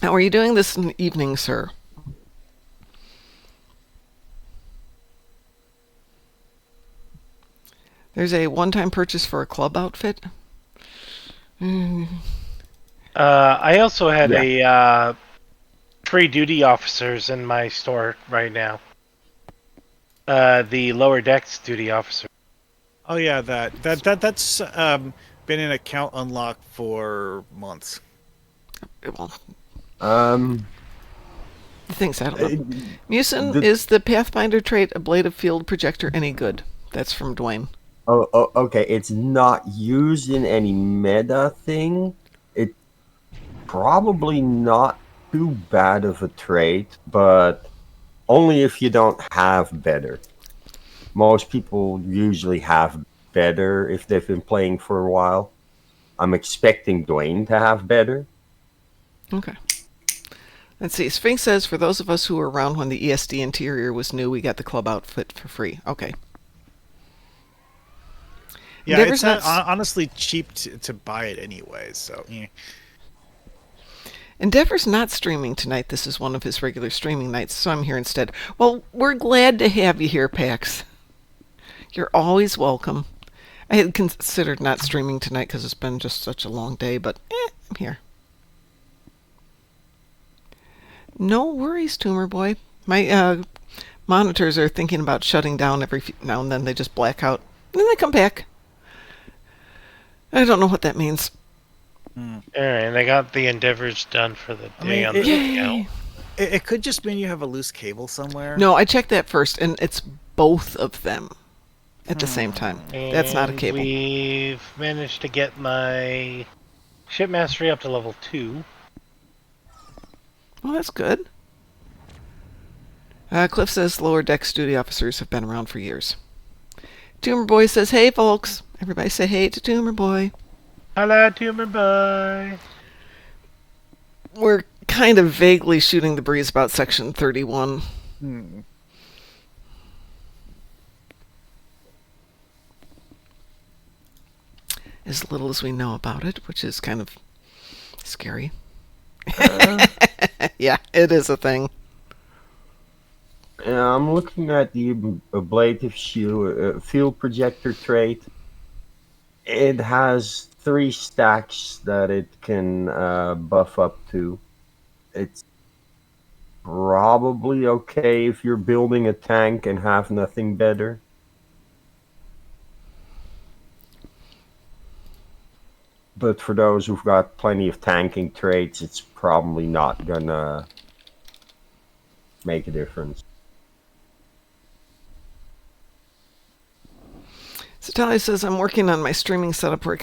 How are you doing this evening, sir? There's a one-time purchase for a club outfit. I also had a free duty officers in my store right now. The lower decks duty officer. Oh yeah, that's been an account unlocked for months. Well, Um, the things I don't know. uh, Musin, the- is the Pathfinder trait ablative field projector any good? That's from Dwayne. okay, it's not used in any meta thing. It's probably not too bad of a trait, but only if you don't have better. Most people usually have better if they've been playing for a while. I'm expecting Dwayne to have better. Okay. Let's see. Sphinx says, for those of us who were around when the ESD interior was new, we got the club outfit for free. Okay. Yeah, Endeavor's it's not, not- honestly cheap to buy it anyway. So yeah. Endeavor's not streaming tonight. This is one of his regular streaming nights, so I'm here instead. Well, we're glad to have you here, Pax. You're always welcome. I had considered not streaming tonight because it's been just such a long day, but I'm here. No worries, Tumor Boy. My monitors are thinking about shutting down every now and then. They just black out, and then they come back. I don't know what that means. Alright, I got the endeavors done for the day on the Yay! account. It could just mean you have a loose cable somewhere. No, I checked that first, and it's both of them at the same time. That's not a And cable. We've managed to get my ship mastery up to level 2. Well, that's good. Cliff says lower decks duty officers have been around for years. Tumor Boy says, hey, folks. Everybody say hey to Tumor Boy. Hello, Tumor Boy. We're kind of vaguely shooting the breeze about Section 31. As little as we know about it, which is kind of scary. Yeah, it is a thing. I'm looking at the ablative field projector trait. It has 3 stacks that it can buff up to. It's probably okay if you're building a tank and have nothing better. But for those who've got plenty of tanking traits, it's probably not gonna make a difference. So Tally says I'm working on my streaming setup where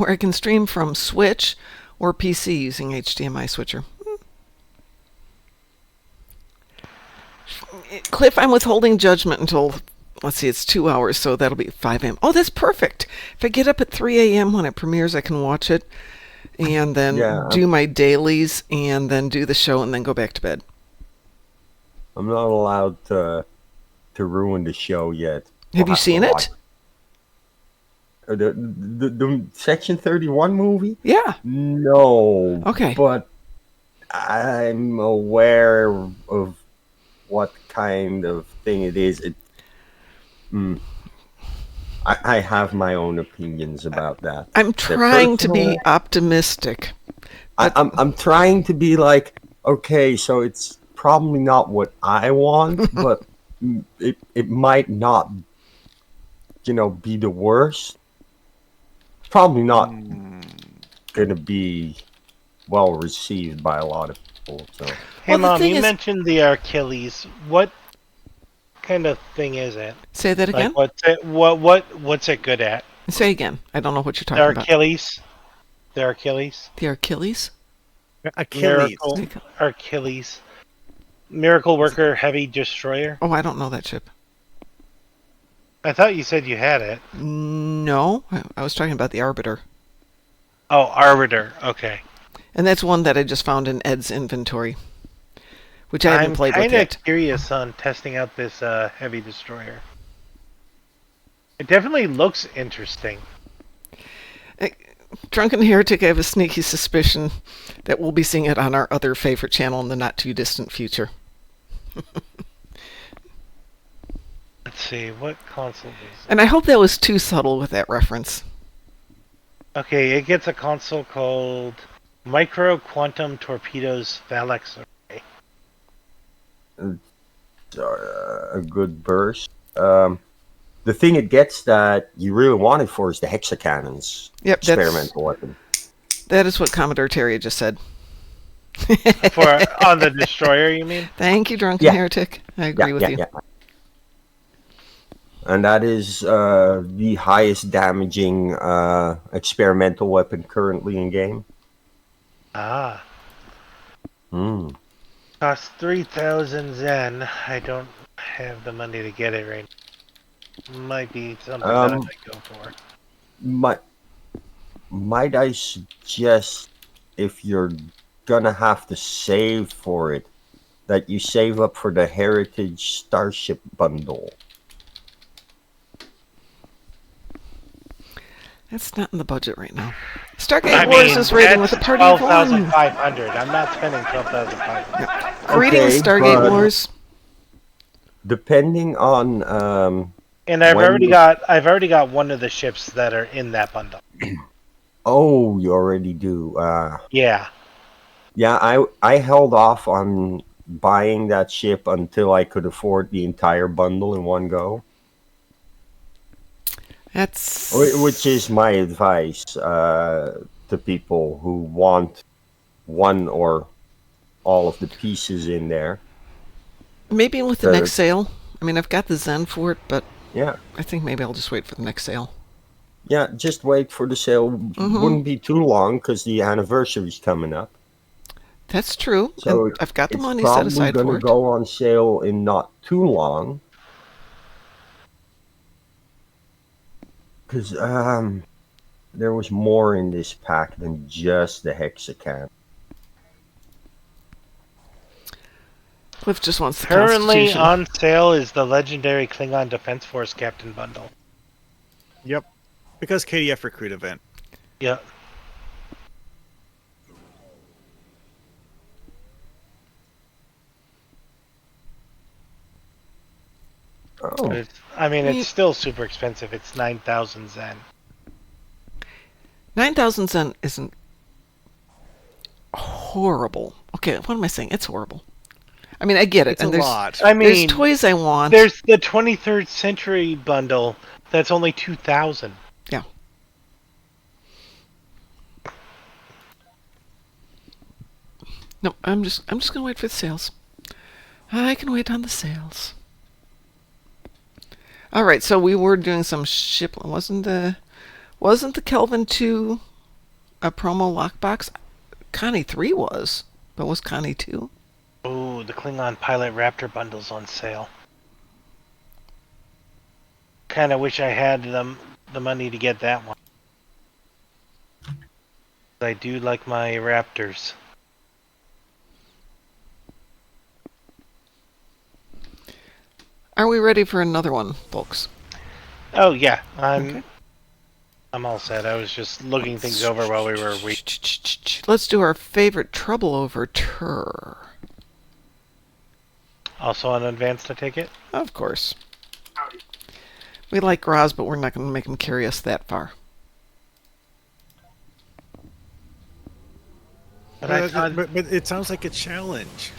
I can stream from Switch or PC using HDMI switcher. Cliff, I'm withholding judgment until, let's see, it's 2 hours, so that'll be 5 a.m. Oh, that's perfect. If I get up at 3 a.m. when it premieres, I can watch it and then do my dailies and then do the show and then go back to bed. I'm not allowed to ruin the show yet. Have you seen it? The Section 31 movie? Yeah. No. Okay. But I'm aware of what kind of thing it is. I have my own opinions about that. I'm They're trying to personal. be optimistic. I'm trying to be like, okay, so it's probably not what I want, but it might not, be the worst. Probably not gonna be well received by a lot of people. So Hey, Well, the Mom, thing you is- mentioned the Achilles. What kind of thing is it? Say that again. Like, what's it? What's it good at? Say again. I don't know what you're The talking about. Achilles. The Achilles. The Achilles? Achilles. Miracle. Achilles. Miracle Worker Heavy Destroyer. Oh, I don't know that ship. I thought you said you had it. No, I was talking about the Arbiter. Oh, Arbiter. Okay. And that's one that I just found in Ed's inventory, which I haven't I'm played with kind of yet. curious on testing out this Heavy Destroyer. It definitely looks interesting. Drunken Heretic, I have a sneaky suspicion that we'll be seeing it on our other favorite channel in the not-too-distant future. Let's see, what console is it? And I hope that was too subtle with that reference. Okay, it gets a console called Micro Quantum Torpedoes Valax Array. a good burst. The thing it gets that you really want it for is the hexacannons Yep, experimental weapon. that is what Commodore Terry just said. For on the Destroyer, you mean? Thank you, Drunken Yeah. Heretic. I agree with you. Yeah. And that is the highest damaging experimental weapon currently in game. Ah. Hmm. Costs 3,000 Zen. I don't have the money to get it right now. Might be something that I might go for. Might I suggest, if you're gonna have to save for it, that you save up for the Heritage Starship bundle. That's not in the budget right now. Stargate Wars is rating with a party of one. 12,500. I'm not spending 12,500. Greetings, Okay, Stargate but Wars. depending on And I've when already you- got one of the ships that are in that bundle. Oh, you already do. Yeah. Yeah, I held off on buying that ship until I could afford the entire bundle in one go, That's which is my advice to people who want one or all of the pieces in there. maybe with the the- next sale. I mean, I've got the Zen for it, but Yeah, I think maybe I'll just wait for the next sale. yeah. Just wait for the sale. Wouldn't be too long because the anniversary's coming up. That's true. So And I've got the it's money set probably aside going for to it. go on sale in not too long. Because there was more in this pack than just the hexacan. Cliff just wants the Currently Constitution. on sale is the legendary Klingon Defense Force Captain bundle. Yep. Because KDF recruit event. Yeah. Oh, It's still super expensive. It's 9,000 Zen. 9,000 Zen isn't horrible. Okay, what am I saying? It's horrible. I mean, I get it. It's and a there's, lot. there's toys I want. There's the 23rd Century bundle that's only 2,000. Yeah. No, I'm just gonna wait for the sales. I can wait on the sales. All right, so we were doing some ship. Wasn't the Kelvin 2 a promo lockbox? Connie 3 was, but was Connie 2? Oh, the Klingon Pilot Raptor bundle's on sale. Kind of wish I had the money to get that one. I do like my Raptors. Are we ready for another one, folks? Oh yeah, I'm. Okay. I'm all set. I was just looking things over while we were Let's do our favorite trouble over tur. also on advanced, I take it. Of course. We like Graz, but we're not going to make him carry us that far. But I thought, but it sounds like a challenge.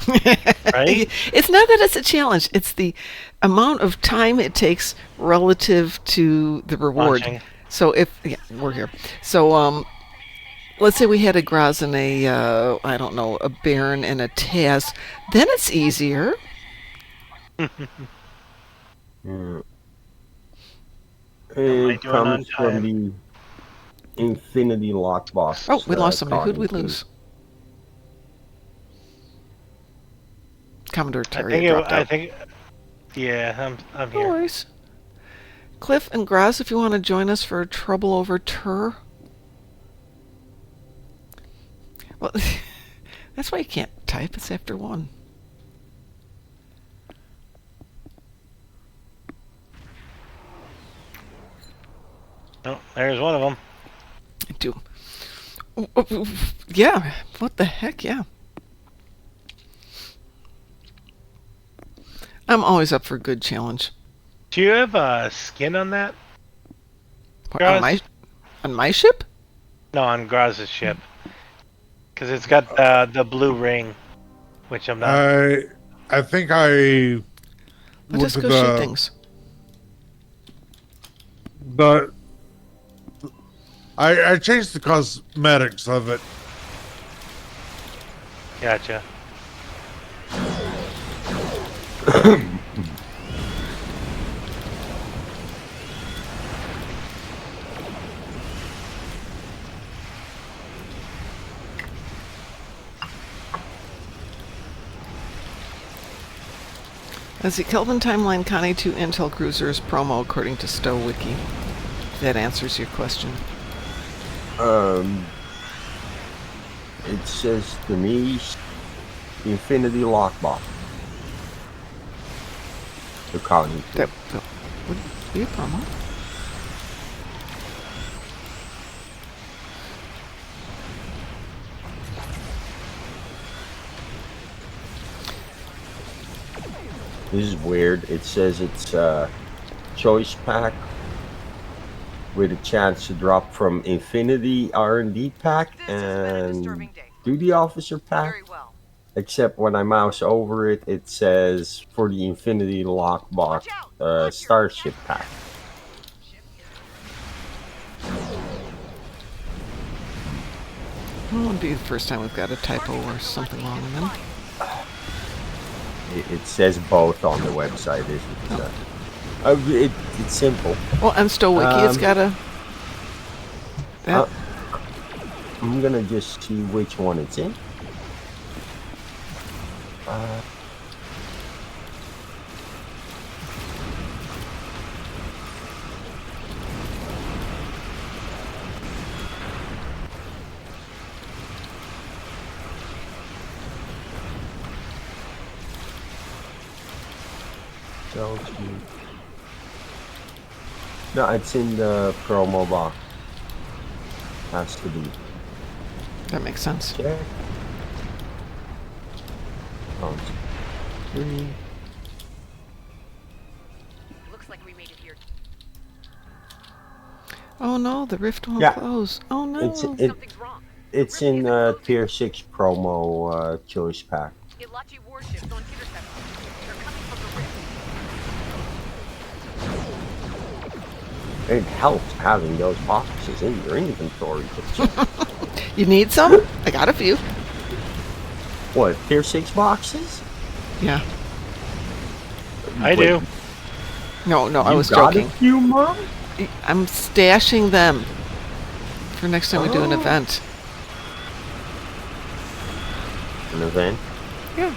right? It's not that it's a challenge. It's the amount of time it takes relative to the reward. Launching. So we're here. So let's say we had a Graz and a I don't know, a Baron and a Taz. Then it's easier. Yeah. I It doing on comes from time? the Infinity Lockbox. Oh, we lost somebody. Who'd we lose? Commodore Terry dropped out. Yeah, I'm No here. worries. Cliff and Graz, if you want to join us for trouble over tur. Well, that's why you can't type. It's after 1. Oh, there's one of them. Do. Yeah. What the heck? Yeah. I'm always up for a good challenge. Do you have a skin on that? What, on my ship? No, on Graz's ship. Because it's got the blue ring, which I'm not. I think I Let us looked go at shoot things. I changed the cosmetics of it. Gotcha. As the Kelvin Timeline Connie 2 Intel Cruisers promo according to Stowe Wiki. That answers your question. It says to me, Infinity Lockbox. The Connie. That would be a promo. This is weird. It says it's a choice pack with a chance to drop from Infinity R&D pack and Duty Officer pack. Except when I mouse over it, it says for the Infinity Lockbox Starship pack. Well, it'll be the first time we've got a typo or something wrong in them. It says both on the website, isn't it? It's simple. Well, and Stowe Wiki, it's got a... That, I'm gonna just see which one it's in. No, it's in the promo box. Has to be. that makes sense. Check. 1, 2, 3. Looks like we made it here. Oh no, the rift won't Yeah. close. Oh no. Something's wrong. It's in tier 6 promo choice pack. Ilachi warships on intercept. They're coming from the rift. It helps having those boxes in your inventory. You need some? I got a few. What, tier 6 boxes? Yeah. I do. No, I You was got joking. a few, Mom? I'm stashing them for next time we do an event. An event? Yeah.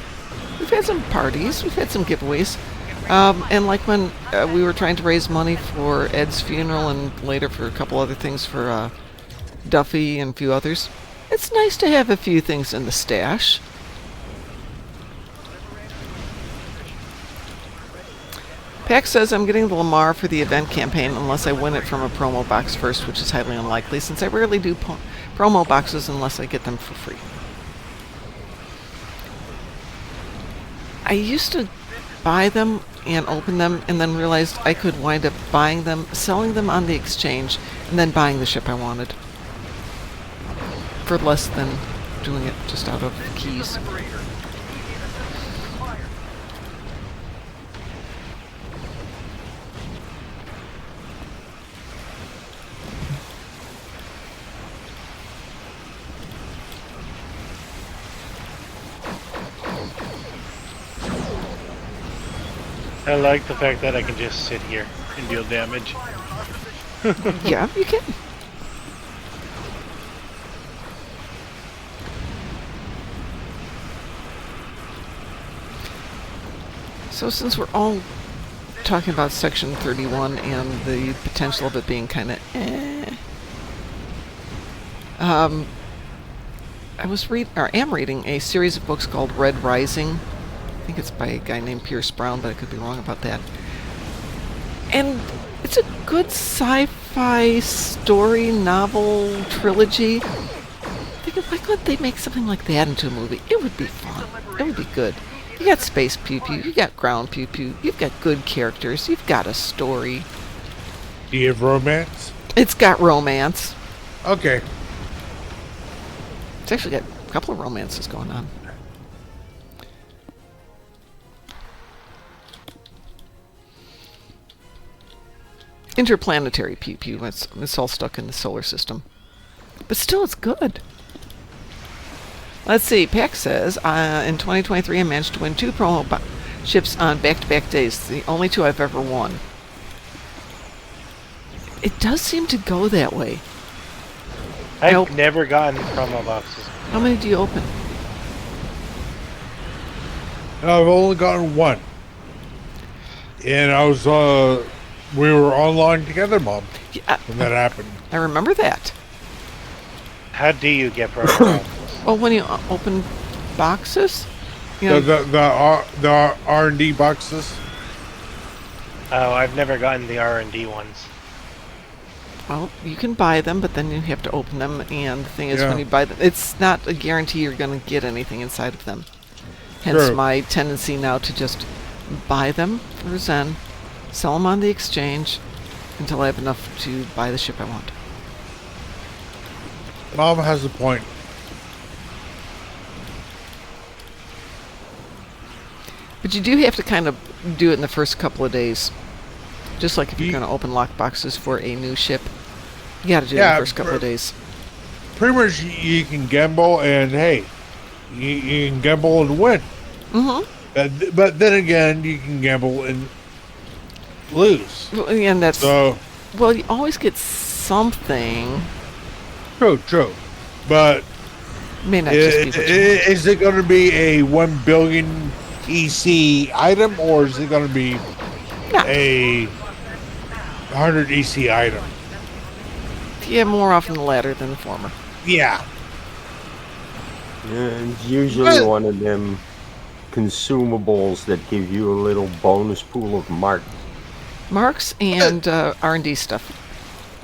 We've had some parties. We've had some giveaways. And like when we were trying to raise money for Ed's funeral and later for a couple other things for Duffy and a few others, it's nice to have a few things in the stash. Pax says I'm getting the Lamar for the event campaign unless I win it from a promo box first, which is highly unlikely since I rarely do promo boxes unless I get them for free. I used to buy them and open them and then realized I could wind up buying them, selling them on the exchange, and then buying the ship I wanted. For less than doing it just out of keys. I like the fact that I can just sit here and deal damage. Yeah, you can. So since we're all talking about Section 31 and the potential of it being kind of I am reading a series of books called Red Rising. I think it's by a guy named Pierce Brown, but I could be wrong about that. And it's a good sci-fi story, novel, trilogy. Thinking, why couldn't they make something like that into a movie? It would be fun. It would be good. You got space pew-pew, you got ground pew-pew, you've got good characters, you've got a story. Do you have romance? It's got romance. Okay. It's actually got a couple of romances going on. Interplanetary pew-pew. It's all stuck in the solar system. But still, it's good. Let's see. Pack says, in 2023, I managed to win 2 promo ships on back-to-back days. The only 2 I've ever won. It does seem to go that way. I've never gotten promo boxes. How many do you open? I've only gotten 1. And I was, we were online together, Mom, Yeah, when that happened. I remember that. How do you get promo boxes? Well, when you open boxes, you know, The R&D boxes. Oh, I've never gotten the R&D ones. well, you can buy them, but then you have to open them. And the thing is, Yeah. when you buy them, it's not a guarantee you're going to get anything inside of them. Hence True. my tendency now to just buy them for Zen, sell them on the exchange until I have enough to buy the ship I want. Mom has a point. But you do have to kind of do it in the first couple of days. Just like if you're Ye- going to open lock boxes for a new ship. You got to do it in Yeah, the first couple of days. Pretty much you can gamble and, hey, you can gamble and win. Mm-hmm. But then again, you can gamble and lose. And that's... So, Well, you always get something. true. But May not just be what you want. is it going to be a 1 billion EC item, or is it going to be No. a 100 EC item? Yeah, more often the latter than the former. Yeah. And it's usually one of them consumables that give you a little bonus pool of marks. Marks and R&D stuff.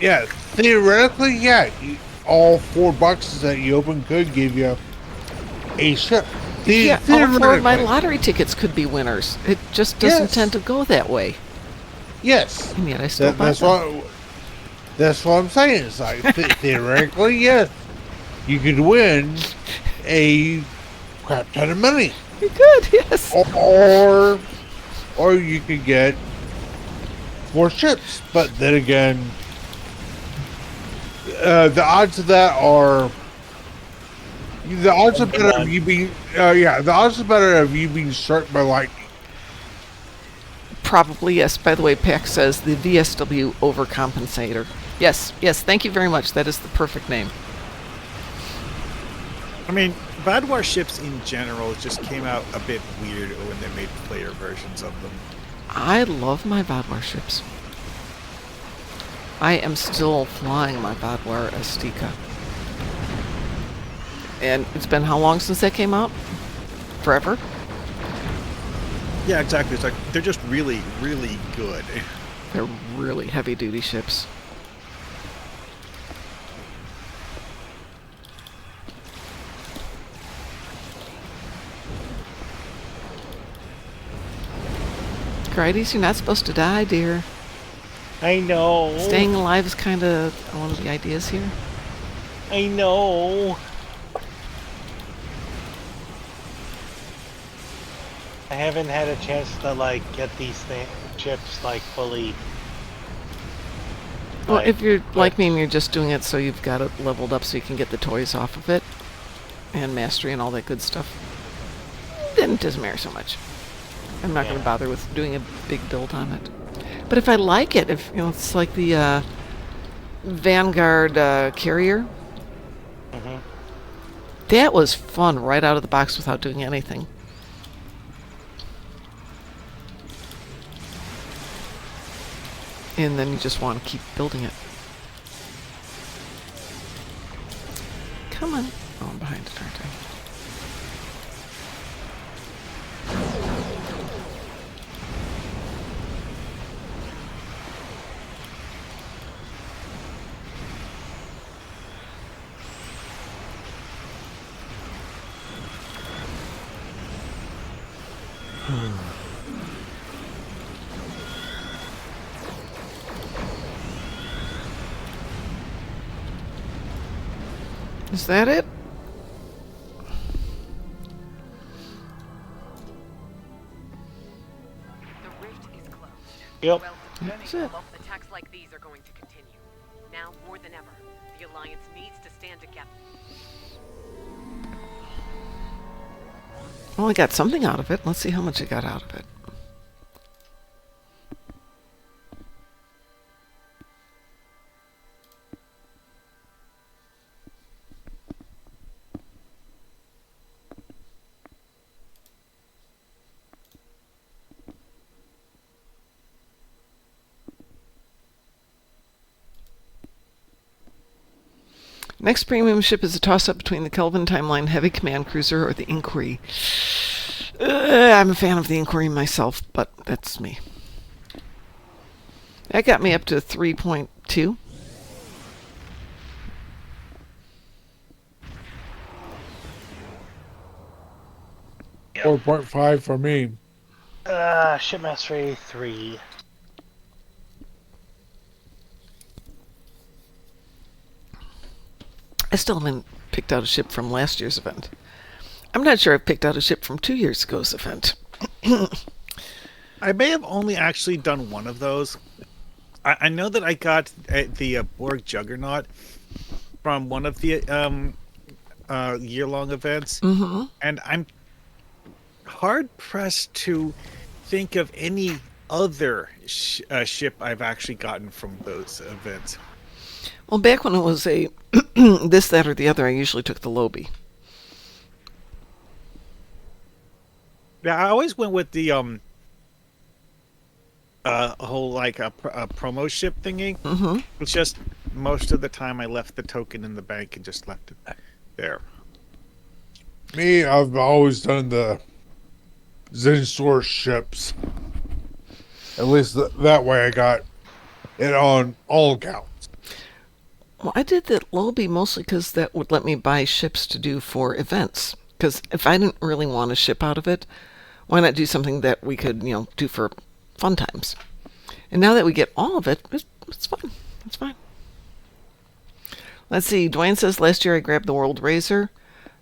Yeah, theoretically, yeah. All 4 boxes that you open could give you a ship. Yeah, all 4 of my Theoretically. lottery tickets could be winners. It just doesn't Yes. tend to go that way. Yes. And yet I still buy That's them. that's what I'm saying. It's like theoretically, yes, you could win a crap ton of money, You're good, yes. or you could get 4 ships. But then again, the odds of that are the odds are better of you being the odds are better of you being struck by lightning. Probably, yes. By the way, Pack says the VSW overcompensator. Yes, thank you very much. That is the perfect name. I mean, Bad War ships in general just came out a bit weird when they made player versions of them. I love my Vadwar ships. I am still flying my Vadwar Azteca. And it's been how long since that came out? Forever? Yeah, exactly. It's like they're just really, really good. They're really heavy-duty ships. Grides, you're not supposed to die, dear. I know. Staying alive is kind of one of the ideas here. I know. I haven't had a chance to like get these chips like fully. Well, like, if you're like me and you're just doing it so you've got it leveled up so you can get the toys off of it, and mastery and all that good stuff, then it doesn't matter so much. I'm not going to bother with doing a big build on it. But if I like it, if it's like the Vanguard carrier, that was fun right out of the box without doing anything. And then you just want to keep building it. Come on. Oh, I'm behind it, aren't I? Is that it? The rift is closed. Yep. Well, That's it. attacks like these are going to continue. Now more than ever, the Alliance needs to stand together. Well, I got something out of it. Let's see how much I got out of it. Next premium ship is a toss-up between the Kelvin Timeline Heavy Command Cruiser or the Inquiry. I'm a fan of the Inquiry myself, but that's me. That got me up to 3.2. Yep. 4.5 for me. Ship mastery 3. I still haven't picked out a ship from last year's event. I'm not sure I've picked out a ship from 2 years ago's event. I may have only actually done one of those. I know that I got the Borg Juggernaut from one of the year-long events, and I'm hard-pressed to think of any other ship I've actually gotten from those events. Well, back when it was a this, that, or the other, I usually took the Lobie. Yeah, I always went with the whole like a promo ship thingy. It's just most of the time I left the token in the bank and just left it there. Me, I've always done the Zen Source ships. At least that way I got it on all accounts. Well, I did the Lobie mostly because that would let me buy ships to do for events. Because if I didn't really want a ship out of it, why not do something that we could, do for fun times? And now that we get all of it, it's fun. It's fine. Let's see. Dwayne says, last year I grabbed the World Razor.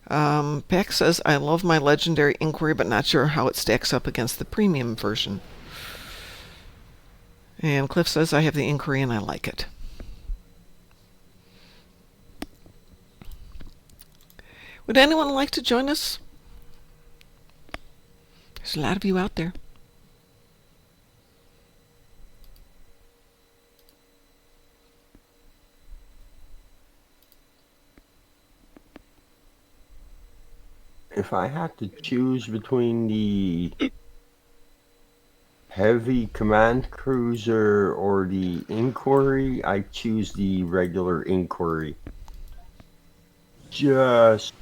Pack says, I love my Legendary Inquiry, but not sure how it stacks up against the premium version. And Cliff says, I have the Inquiry and I like it. Would anyone like to join us? There's a lot of you out there. If I had to choose between the heavy command cruiser or the Inquiry, I choose the regular Inquiry. Just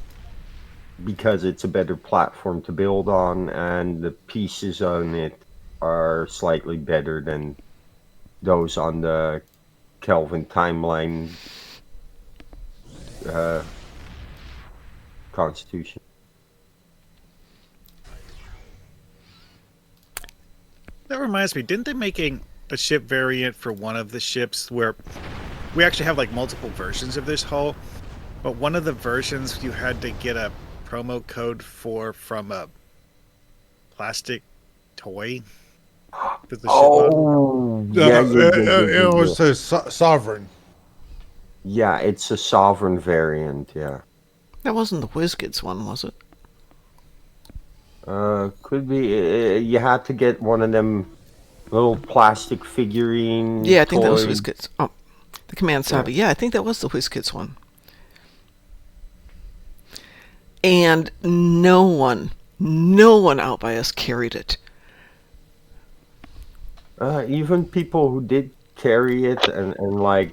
because it's a better platform to build on, and the pieces on it are slightly better than those on the Kelvin timeline Constitution. That reminds me, didn't they make a ship variant for one of the ships where we actually have like multiple versions of this hull, but one of the versions you had to get a promo code from a plastic toy? For the ship model? Oh, yeah. It was a sovereign. Yeah, it's a sovereign variant, yeah. That wasn't the WizKids one, was it? Could be. You had to get one of them little plastic figurine. Yeah, I think that was toy- WizKids. Oh, the Command Sabi. Yeah, I think that was the WizKids one. And no one out by us carried it. Even people who did carry it and like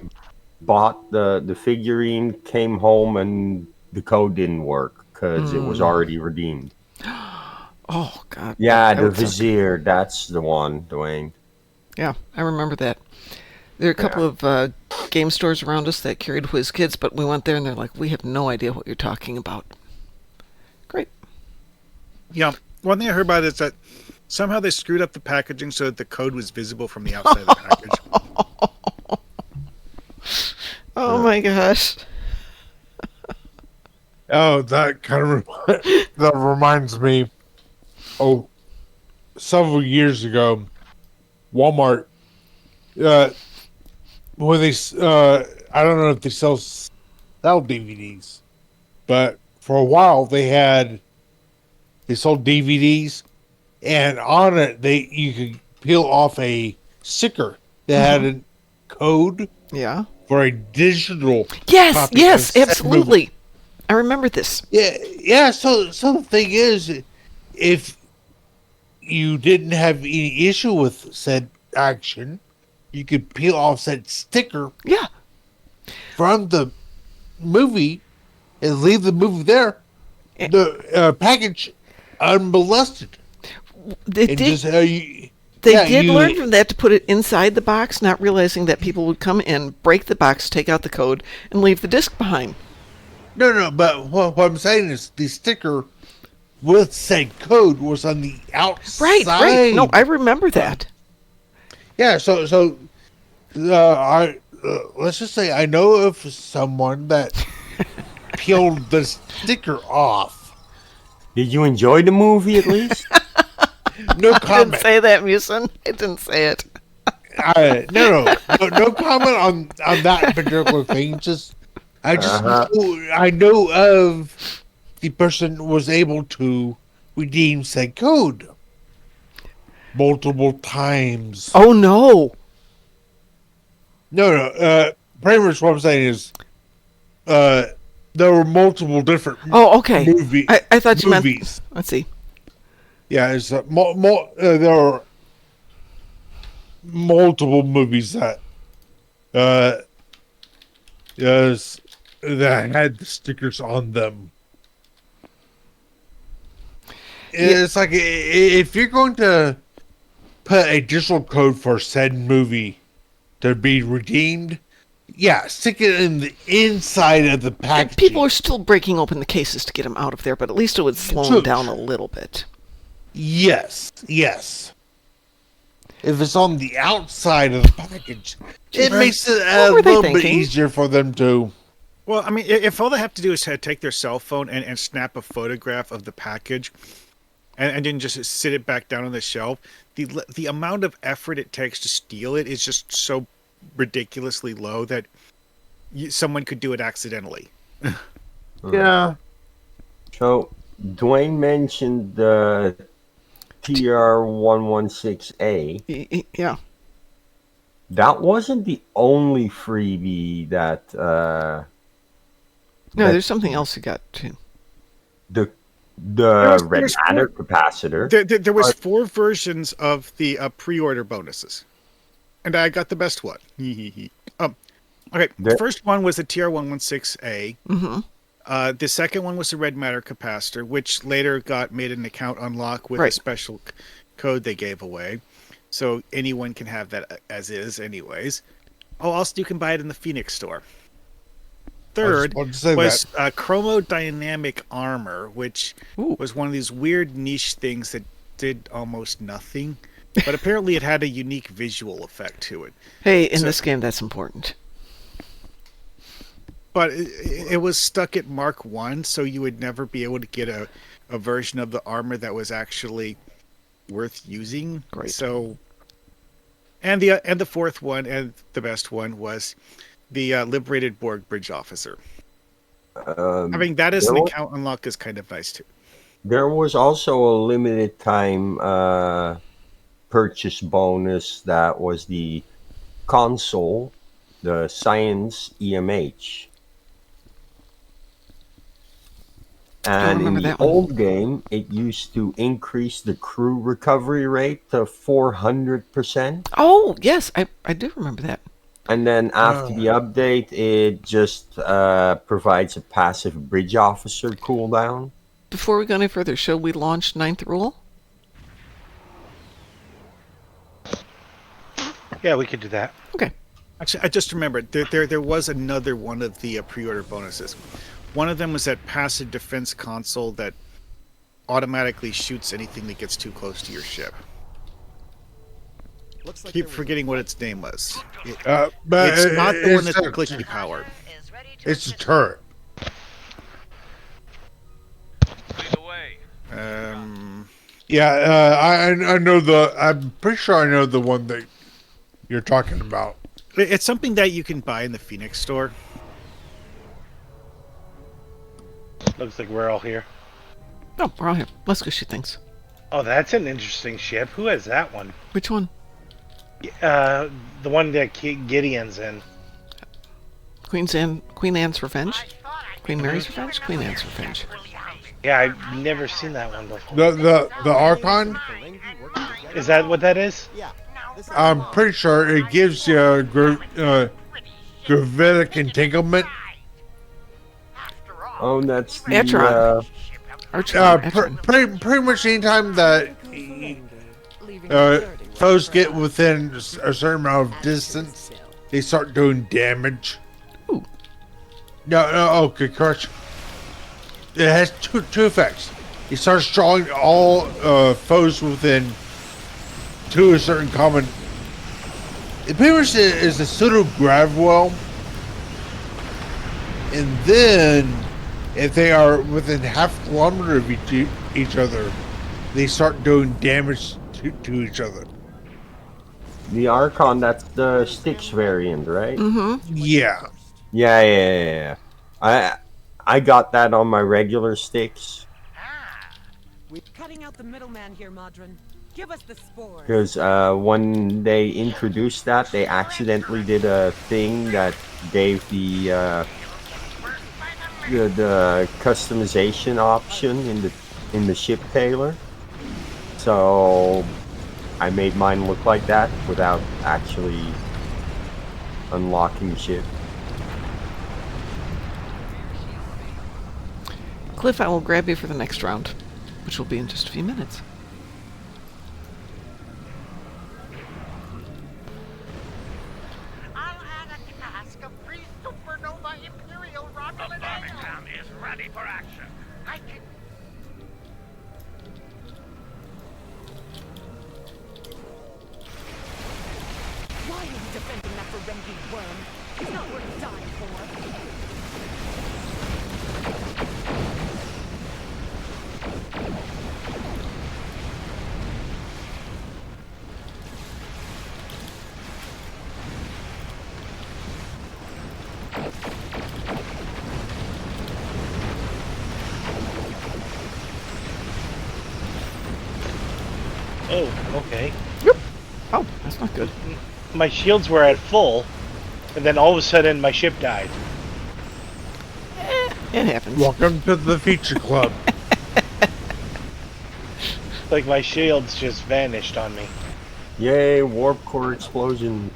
bought the figurine came home and the code didn't work because it was already redeemed. Oh, God. Yeah, that the would suck. Vizier, that's the one, Dwayne. Yeah, I remember that. There are a couple of game stores around us that carried WizKids, but we went there and they're like, we have no idea what you're talking about. Great. Yeah. One thing I heard about is that somehow they screwed up the packaging so that the code was visible from the outside of the package. Oh, my gosh. Oh, that kind of that reminds me. Oh, several years ago, Walmart. When they, I don't know if they sell DVDs, but for a while they sold DVDs, and on it you could peel off a sticker that had a code Yeah. for a digital. Yes, copy yes, of said absolutely. movie. I remember this. Yeah. So the thing is, if you didn't have any issue with said action, you could peel off said sticker Yeah. from the movie and leave the movie there, the package unmolested. They And did, just, they yeah, did you- learn from that to put it inside the box, not realizing that people would come in, break the box, take out the code, and leave the disc behind. No, but what I'm saying is the sticker with said code was on the outside. Right. No, I remember that. Yeah, so I let's just say I know of someone that peeled the sticker off. Did you enjoy the movie at least? No I didn't comment. say that, Musin. I didn't say it. No comment on that particular thing. Just I know of the person was able to redeem said code multiple times. Oh, no. No. Pretty much what I'm saying is, there were multiple different. Oh, okay. Movie. I thought you meant. movies. Let's see. Yeah, it's there are multiple movies that yes, that had the stickers on them. It's like if you're going to put a digital code for said movie to be redeemed, yeah, stick it in the inside of the package. People are still breaking open the cases to get them out of there, but at least it would slow them down a little bit. Yes. If it's on the outside of the package, it makes it a were they little bit thinking? easier for them to. Well, I mean, if all they have to do is take their cell phone and snap a photograph of the package and then just sit it back down on the shelf, the amount of effort it takes to steal it is just so ridiculously low that someone could do it accidentally. Yeah. So, Dwayne mentioned the TR-116A. Yeah. That wasn't the only freebie that... No, there's something else you got, too. The There's red matter capacitor. There was 4 versions of the pre-order bonuses, and I got the best one. Okay, the first one was the TR-116A. Mm-hmm. The second one was the red matter capacitor, which later got made an account unlock with a Right. special code they gave away. So anyone can have that as is anyways. Oh, also you can buy it in the Phoenix store. Third about to say was chromodynamic armor, which Ooh. was one of these weird niche things that did almost nothing. But apparently it had a unique visual effect to it. Hey, in So- this game, that's important. But it was stuck at Mark 1, so you would never be able to get a version of the armor that was actually worth using. Great. So, and the fourth one, and the best one, was the Liberated Borg Bridge Officer. Having that as an account unlock is kind of nice too. There was also a limited time purchase bonus that was the console, the Science EMH. And in remember the that one. old game, it used to increase the crew recovery rate to 400%. Oh, yes, I do remember that. And then after the update, it just provides a passive bridge officer cooldown. Before we go any further, shall we launch Ninth Rule? Yeah, we could do that. Okay. Actually, I just remembered there was another one of the pre-order bonuses. One of them was that passive defense console that automatically shoots anything that gets too close to your ship. Keep forgetting what its name was. but It's not the one it's that's a- clicky powered. It's a turret. Yeah, I know the. I'm pretty sure I know the one that you're talking about. It's something that you can buy in the Phoenix store. Looks like we're all here. Oh, we're all here. Let's go shoot things. Oh, that's an interesting ship. Who has that one? Which one? The one that Gideon's in. Queen Anne's Revenge? Queen Mary's Revenge? Queen Anne's Revenge. Yeah, I've never seen that one before. The Archon. Is that what that is? I'm pretty sure it gives you gravitic entanglement. Oh, that's the Atron. Archon. Pretty much anytime that foes get within a certain amount of distance, they start doing damage. Ooh. No, okay, correction. It has two effects. It starts drawing all foes within to a certain common. It pretty much is a pseudo grav well, and then if they are within half a kilometer of each other, they start doing damage to each other. The Archon, that's the Styx variant, right? Mm-hmm. Yeah. Yeah. I got that on my regular Styx. We're cutting out the middleman here, Modron. Give us the spores. Because when they introduced that, they accidentally did a thing that gave the customization option in the ship tailor. So I made mine look like that without actually unlocking the ship. Cliff, I will grab you for the next round, which will be in just a few minutes. I'll add a cask of pre-supernova Imperial Romulan ale. Is ready for action. I can... Why are you defending that Ferengi worm? It's not worth dying for. Oh, okay. Oh, that's not good. My shields were at full, and then all of a sudden my ship died. It happens. Welcome to the Feature Club. Like my shields just vanished on me. Yay, warp core explosion.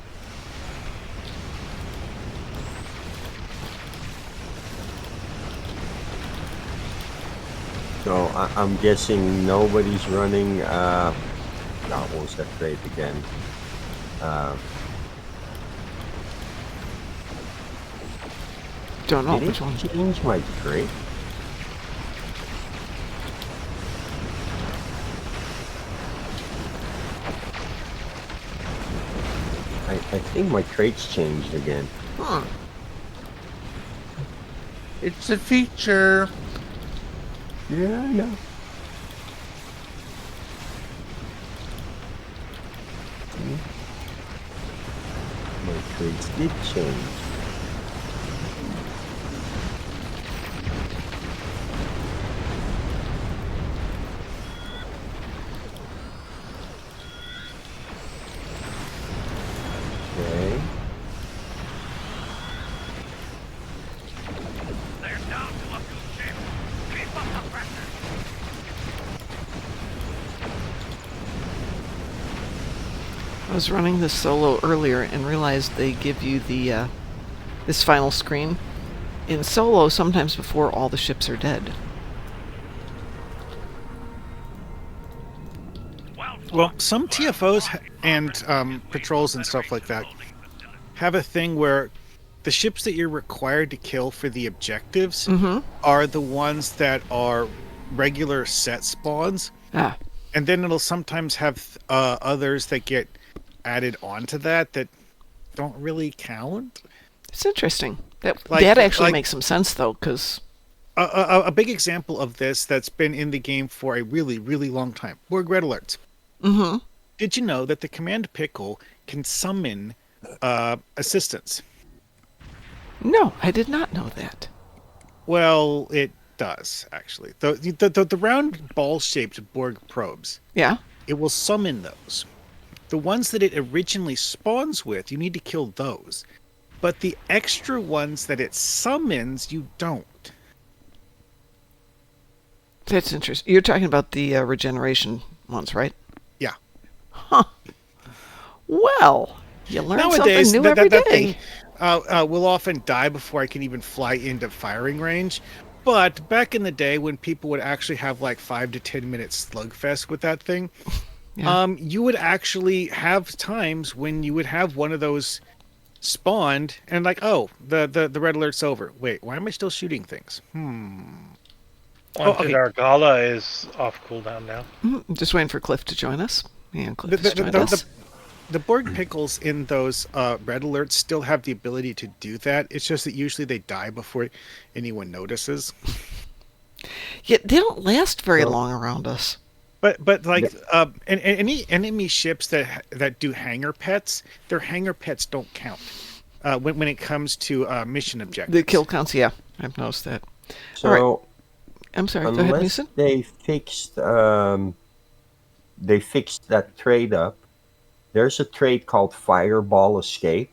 I'm guessing nobody's running. What was that trade again? Don't know Did which it one. change my trade? I think my traits changed again. Huh. It's a feature. Yeah, I know. My traits did change. Okay. They're down to a few ships. Keep up the pressure. I was running this solo earlier and realized they give you the this final screen in solo sometimes before all the ships are dead. Well, some TFOs and patrols and stuff like that have a thing where the ships that you're required to kill for the objectives are the ones that are regular set spawns. Ah, And then it'll sometimes have others that get added onto that don't really count. it's interesting. That Like- that actually like- makes some sense though, because A big example of this that's been in the game for a really, really long time. Borg Red Alerts. Did you know that the Command Pickle can summon assistance? no, I did not know that. Well, it does, actually. The round ball-shaped Borg probes, Yeah. it will summon those. The ones that it originally spawns with, you need to kill those. But the extra ones that it summons, you don't. That's interesting. You're talking about the regeneration ones, right? Yeah. Huh. Well, you learn Nowadays, something new every that day. thing will often die before I can even fly into firing range. But back in the day when people would actually have like 5 to 10 minute slugfest with that thing, Yeah. you would actually have times when you would have one of those spawned and like, oh, the red alert's over. Wait, why am I still shooting things? Wanted Argala is off cooldown now. I'm just waiting for Cliff to join us. And The, Cliff has the, joined the, us. the Borg pickles in those red alerts still have the ability to do that. It's just that usually they die before anyone notices. Yeah, they don't last very long around us. But like and any enemy ships that do hangar pets, their hangar pets don't count when it comes to mission objectives. The kill counts, yeah. I've noticed that. So, All right. I'm sorry, go ahead, unless Mason. they fixed that trade up, there's a trade called Fireball Escape,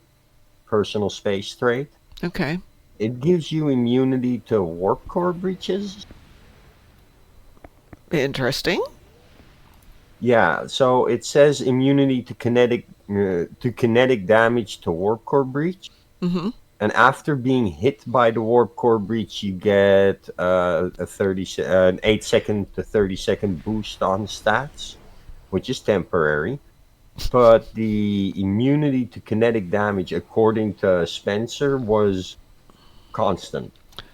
personal space trade. Okay. It gives you immunity to warp core breaches. Interesting. Yeah, so it says immunity to kinetic damage to warp core breach. Mm-hmm. And after being hit by the warp core breach, you get an 8 second to 30 second boost on stats, which is temporary. But the immunity to kinetic damage, according to Spencer, was constant.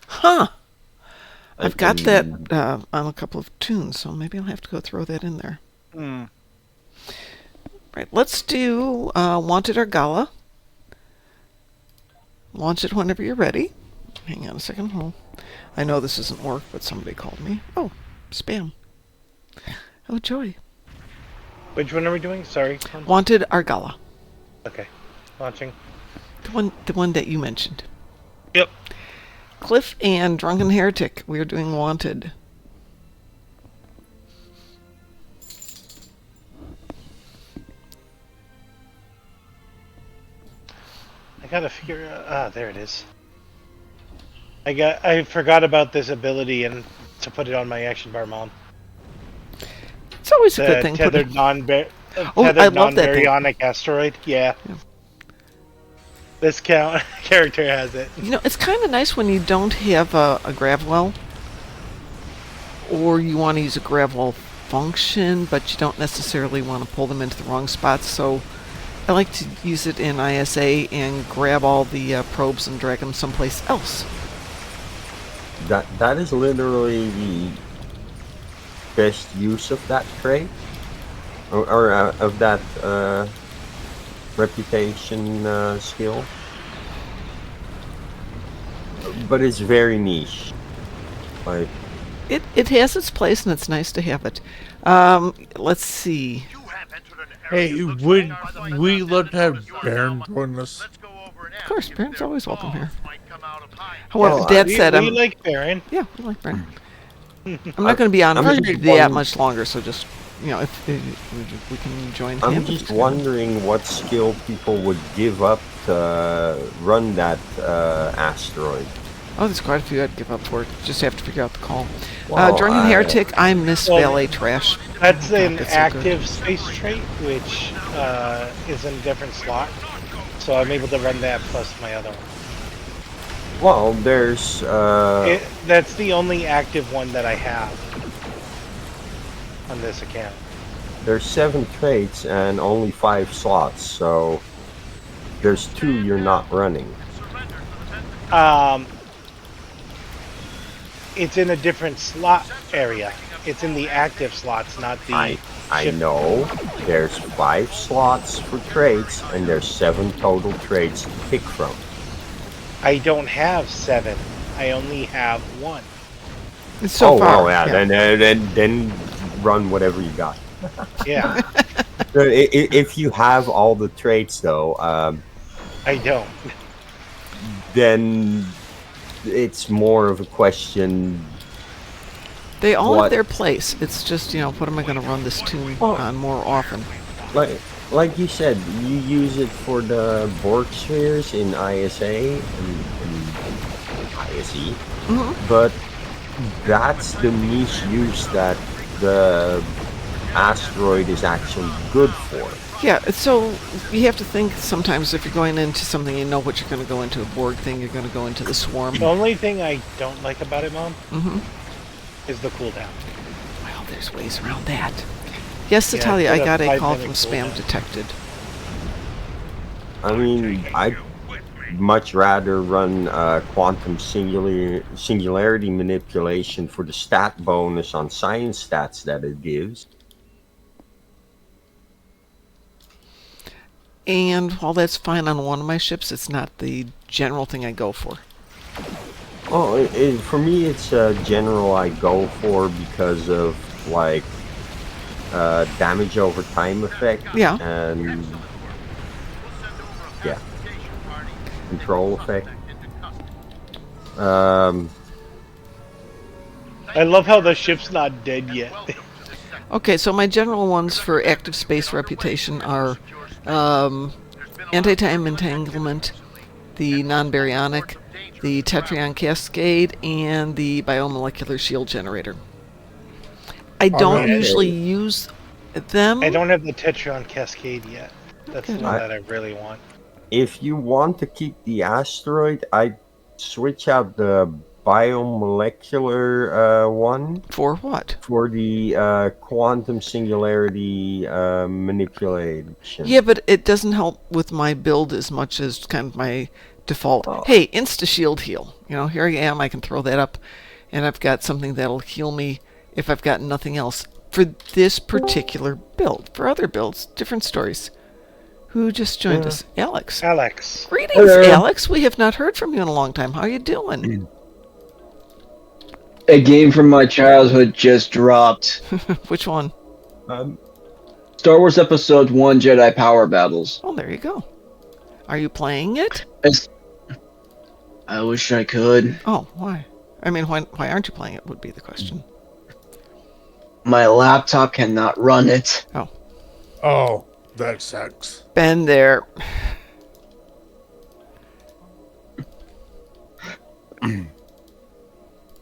Huh. I've got that And- on a couple of tunes, so maybe I'll have to go throw that in there. Right, let's do Wanted Argala. Launch it whenever you're ready. Hang on a second. Hold. I know this isn't work, but somebody called me. Oh, spam. Oh, joy. Which one are we doing? Sorry. Wanted Argala. Okay. Launching. The one that you mentioned. Yep. Cliff and Drunken Heretic. We are doing Wanted. I gotta figure out. There it is. I forgot about this ability and to put it on my action bar mount. It's always a The good thing. Put tethered it- non-baryonic I love that thing. asteroid. Yeah. Yeah. This character has it. You know, it's kind of nice when you don't have a grav well, or you want to use a grab wall function, but you don't necessarily want to pull them into the wrong spots. So I like to use it in ISA and grab all the probes and drag them someplace else. That is literally the best use of that trait, or of that reputation skill. But it's very niche. Like, It has its place, and it's nice to have it. Let's see. You have entered an Hey, area. Looks would like our fight we got love to have them. You are Baron now- join us? Let's go over and Of course, ask if Baron's their always welcome here. boss might come out of hiding. However, Well, Dad we, said we like Baron. yeah, we like Baron. I'm not going to be on I'm for just that wondering- much longer, so just, if we can join him. I'm if just he's gonna- wondering what skill people would give up to run that asteroid. Oh, there's quite a few I'd give up for it. Just have to figure out the call. Well, Drunken I- Heretic, I miss Well, Valet Trash. That's God, an that's so good. active space trait, which is in a different slot. So I'm able to run that plus my other one. Well, there's That's the only active one that I have on this account. there's 7 traits and only 5 slots, so there's 2 you're not running. It's in a different slot area. It's in the active slots, not the. I shift. know there's 5 slots for traits and there's 7 total traits to pick from. I don't have 7. I only have 1. So oh, far, well, yeah, then run whatever you got. Yeah, If you have all the traits, though, I don't. then it's more of a question. they all what- have their place. It's just, what am I going to run this tune on more often? Like you said, you use it for the Borg spheres in ISA and ISE, but that's the niche use that the asteroid is actually good for. Yeah, so you have to think sometimes if you're going into something, you know what you're going to go into a Borg thing, you're going to go into the swarm. The only thing I don't like about it, Mom, is the cooldown. Well, there's ways around that. Yes, Yeah, Natalia, I put a got a call 5-minute from spam cooldown. detected. I mean, I'd much rather run quantum singularity manipulation for the stat bonus on science stats that it gives. And while that's fine on one of my ships, it's not the general thing I go for. Well, for me, it's a general I go for because of, like, damage over time effect. Yeah. And, yeah, control effect. I love how the ship's not dead yet. Okay, so my general ones for active space reputation are anti-time entanglement, the non-baryonic, the Tetryon cascade, and the biomolecular shield generator. I don't Okay. usually use them. I don't have the Tetron Cascade yet. That's the Okay. one that I really want. If you want to keep the asteroid, I'd switch out the biomolecular one For what? for the quantum singularity manipulation. Yeah, but it doesn't help with my build as much as kind of my default. Oh. Hey, insta-shield heal. Here I am, I can throw that up, and I've got something that'll heal me if I've got nothing else. For this particular build. For other builds, different stories. Who just joined us? Alex. Alex. Greetings, Hello. Alex. We have not heard from you in a long time. How are you doing? A game from my childhood just dropped. Which one? Star Wars Episode 1 Jedi Power Battles. Oh, there you go. Are you playing it? I wish I could. Oh, why? I mean, why aren't you playing it would be the question. My laptop cannot run it. Oh, that sucks. Been there.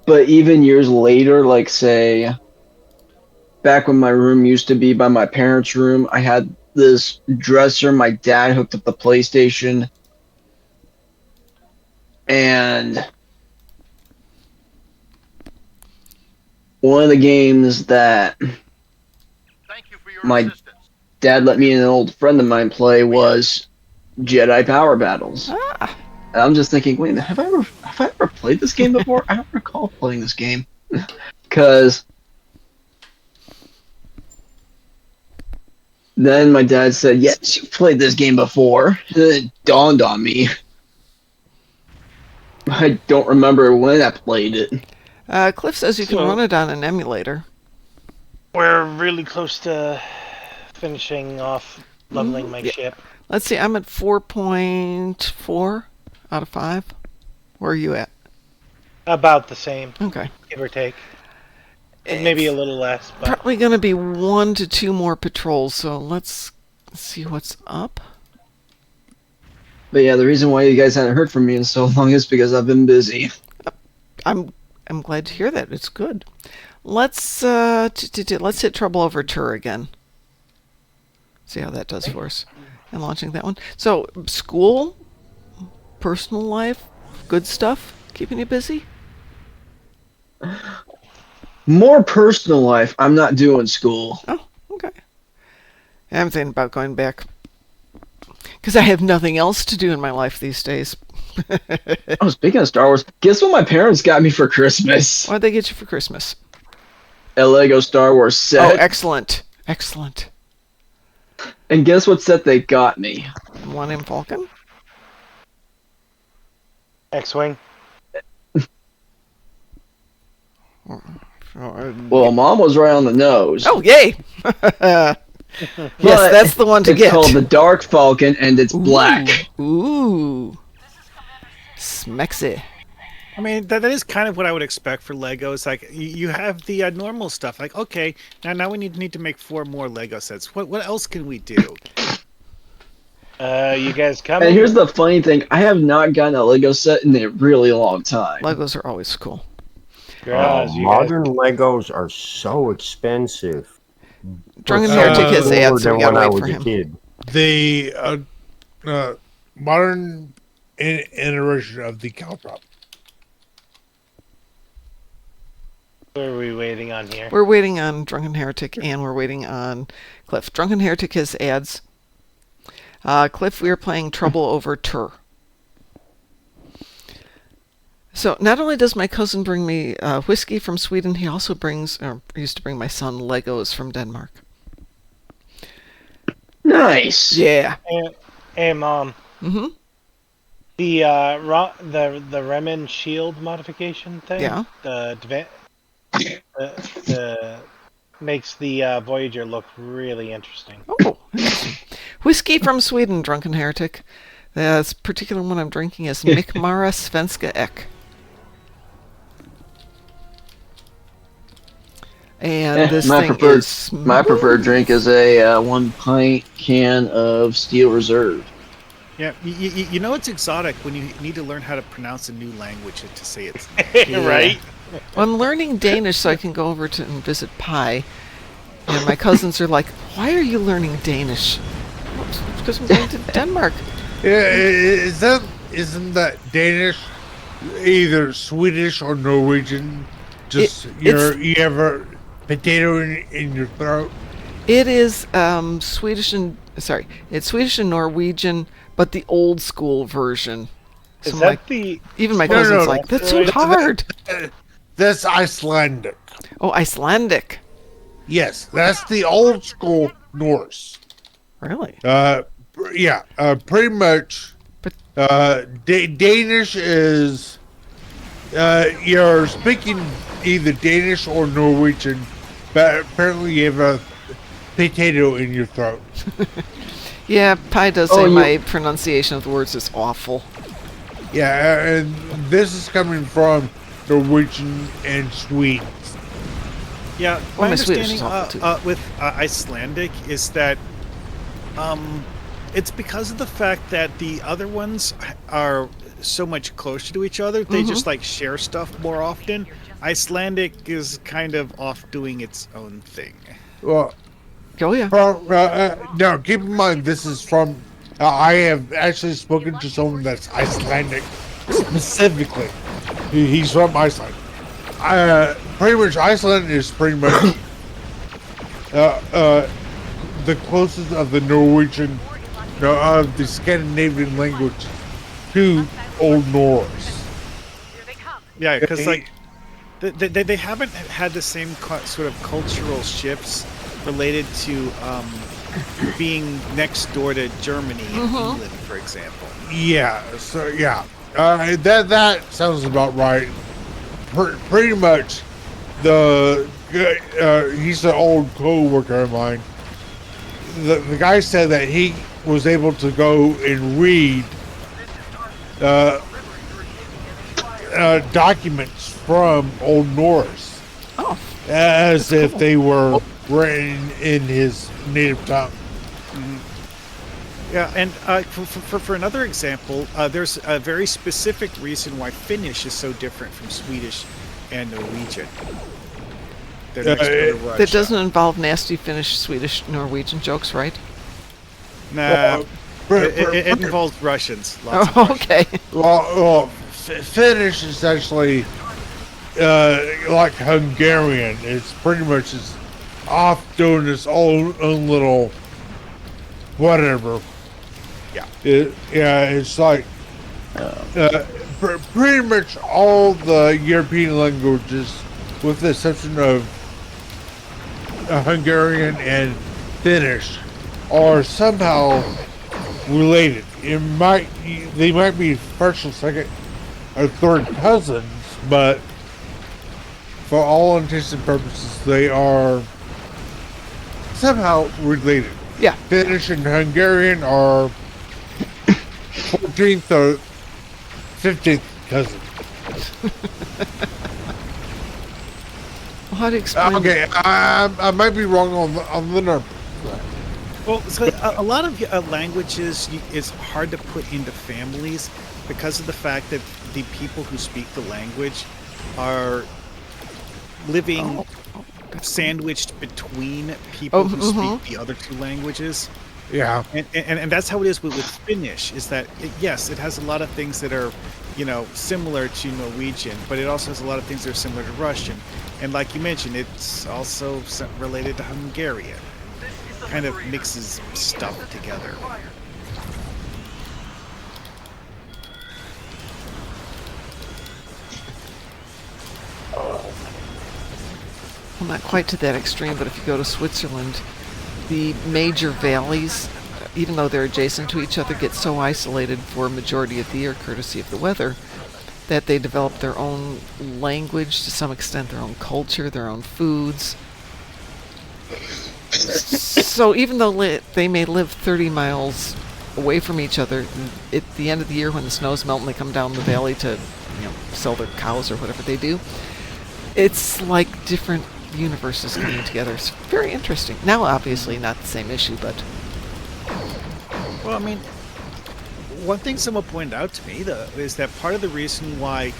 But even years later, like say, back when my room used to be by my parents' room, I had this dresser. My dad hooked up the PlayStation. And one of the games that Thank you for your my assistance. dad let me and an old friend of mine play was Jedi Power Battles. Ah, And I'm just thinking, wait, have I ever played this game before? I don't recall playing this game. Because then my dad said, yes, you played this game before. And it dawned on me. I don't remember when I played it. Cliff says you can So- run it on an emulator. We're really close to finishing off leveling my Yeah. ship. Let's see, I'm at 4.4 out of 5. Where are you at? About the same, Okay. give or take. Maybe a little less, but Probably going to be 1 to 2 more patrols, so let's see what's up. But yeah, the reason why you guys haven't heard from me in so long is because I've been busy. I'm glad to hear that. It's good. Let's let's hit Trouble Over Tur again. See how that does for us. And launching that one. So school, personal life, good stuff, keeping you busy. More personal life, I'm not doing school. Oh, okay. I'm thinking about going back because I have nothing else to do in my life these days. Oh, speaking of Star Wars, guess what my parents got me for Christmas? What'd they get you for Christmas? A Lego Star Wars Oh, set. excellent, excellent. And guess what set they got me? Millennium Falcon. X-Wing. Well, Mom was right on the nose. Oh, yay! Yes, But that's the one to it's get. called the Dark Falcon, and it's black. Ooh. Smexy. I mean, that is kind of what I would expect for Lego. It's like you have the normal stuff. Like, okay, now we need to make 4 more Lego sets. What else can we do? You guys coming? And here's the funny thing: I have not gotten a Lego set in a really long time. Legos are always cool. Girls, you guys- Modern Legos are so expensive. Drunken Uh, Heretic has More ads, so than we when I gotta wait was for a him. kid. The modern iteration of the Caltrop. What are we waiting on here? We're waiting on Drunken Heretic and we're waiting on Cliff. Drunken Heretic has ads. Cliff, we are playing Trouble Over Tur. So not only does my cousin bring me whiskey from Sweden, he also used to bring my son Legos from Denmark. Nice. Yeah. Hey, Mom. Mm-hmm. The Remen shield modification thing. Yeah. The makes the Voyager look really interesting. Oh, interesting. Whiskey from Sweden, Drunken Heretic. The particular one I'm drinking is Mikmara Svenska Ek. And this my thing preferred is my preferred drink is a 1 pint can of Steel Reserve. Yeah, you know it's exotic when you need to learn how to pronounce a new language to say it's Right? Well, I'm learning Danish so I can go over to and visit Pi. And my cousins are like, "Why are you learning Danish?" "Well, it's because I'm going to Denmark. Yeah, isn't that Danish? Either Swedish or Norwegian? Just you have a potato in your throat. It is Swedish and it's Swedish and Norwegian, but the old school version. Is So that the? even my No, cousin's no, like, "That's so that's- hard." That's Icelandic. Oh, Icelandic. Yes, that's the old school Norse. Really? Pretty much. But- Danish is you're speaking either Danish or Norwegian, but apparently you have a potato in your throat. Yeah, Pi does Oh, say you- my pronunciation of the words is awful. Yeah, and this is coming from Norwegian and Sweden. Yeah, Well, my my Swedish understanding is awful, too. with Icelandic is that it's because of the fact that the other ones are so much closer to each other. They just like share stuff more often. Icelandic is kind of off doing its own thing. Well, Oh yeah. now keep in mind this is from. I have actually spoken to someone that's Icelandic specifically. He's from Iceland. pretty much Iceland is pretty much the closest of the Norwegian, no, of the Scandinavian language to Old Norse. Here they come. Yeah, because like they haven't had the same sort of cultural shifts related to being next door to Germany and England, for example. Yeah, so yeah, that sounds about right. Pretty much, he's an old co-worker of mine. The guy said that he was able to go and read documents from Old Norse as if they were written in his native tongue. Yeah, and for another example, there's a very specific reason why Finnish is so different from Swedish and Norwegian. They're next door to Russia. That doesn't involve nasty Finnish, Swedish, Norwegian jokes, right? Nah, it involves Russians. Lots of Oh, Russians. okay. Well, Finnish is actually like Hungarian. It's pretty much just off doing its own little whatever. Yeah. It's like pretty much all the European languages, with the exception of Hungarian and Finnish, are somehow related. They might be first or second or third cousins, but for all intents and purposes, they are somehow related. Yeah. Finnish and Hungarian are 14th or 15th cousins. Well, how do you explain? Okay, I might be wrong on the number. Well, so a lot of languages is hard to put into families because of the fact that the people who speak the language are living sandwiched between people who speak the other two languages. Yeah. And that's how it is with Finnish, is that, yes, it has a lot of things that are, similar to Norwegian, but it also has a lot of things that are similar to Russian. And like you mentioned, it's also related to Hungarian. Kind of mixes stuff together. Well, not quite to that extreme, but if you go to Switzerland, the major valleys, even though they're adjacent to each other, get so isolated for a majority of the year, courtesy of the weather, that they develop their own language, to some extent their own culture, their own foods. So even though they may live 30 miles away from each other, at the end of the year when the snows melt and they come down the valley to sell their cows or whatever they do, it's like different universes coming together. It's very interesting. Now, obviously, not the same issue, but... Well, I mean, one thing someone pointed out to me, though, is that part of the reason why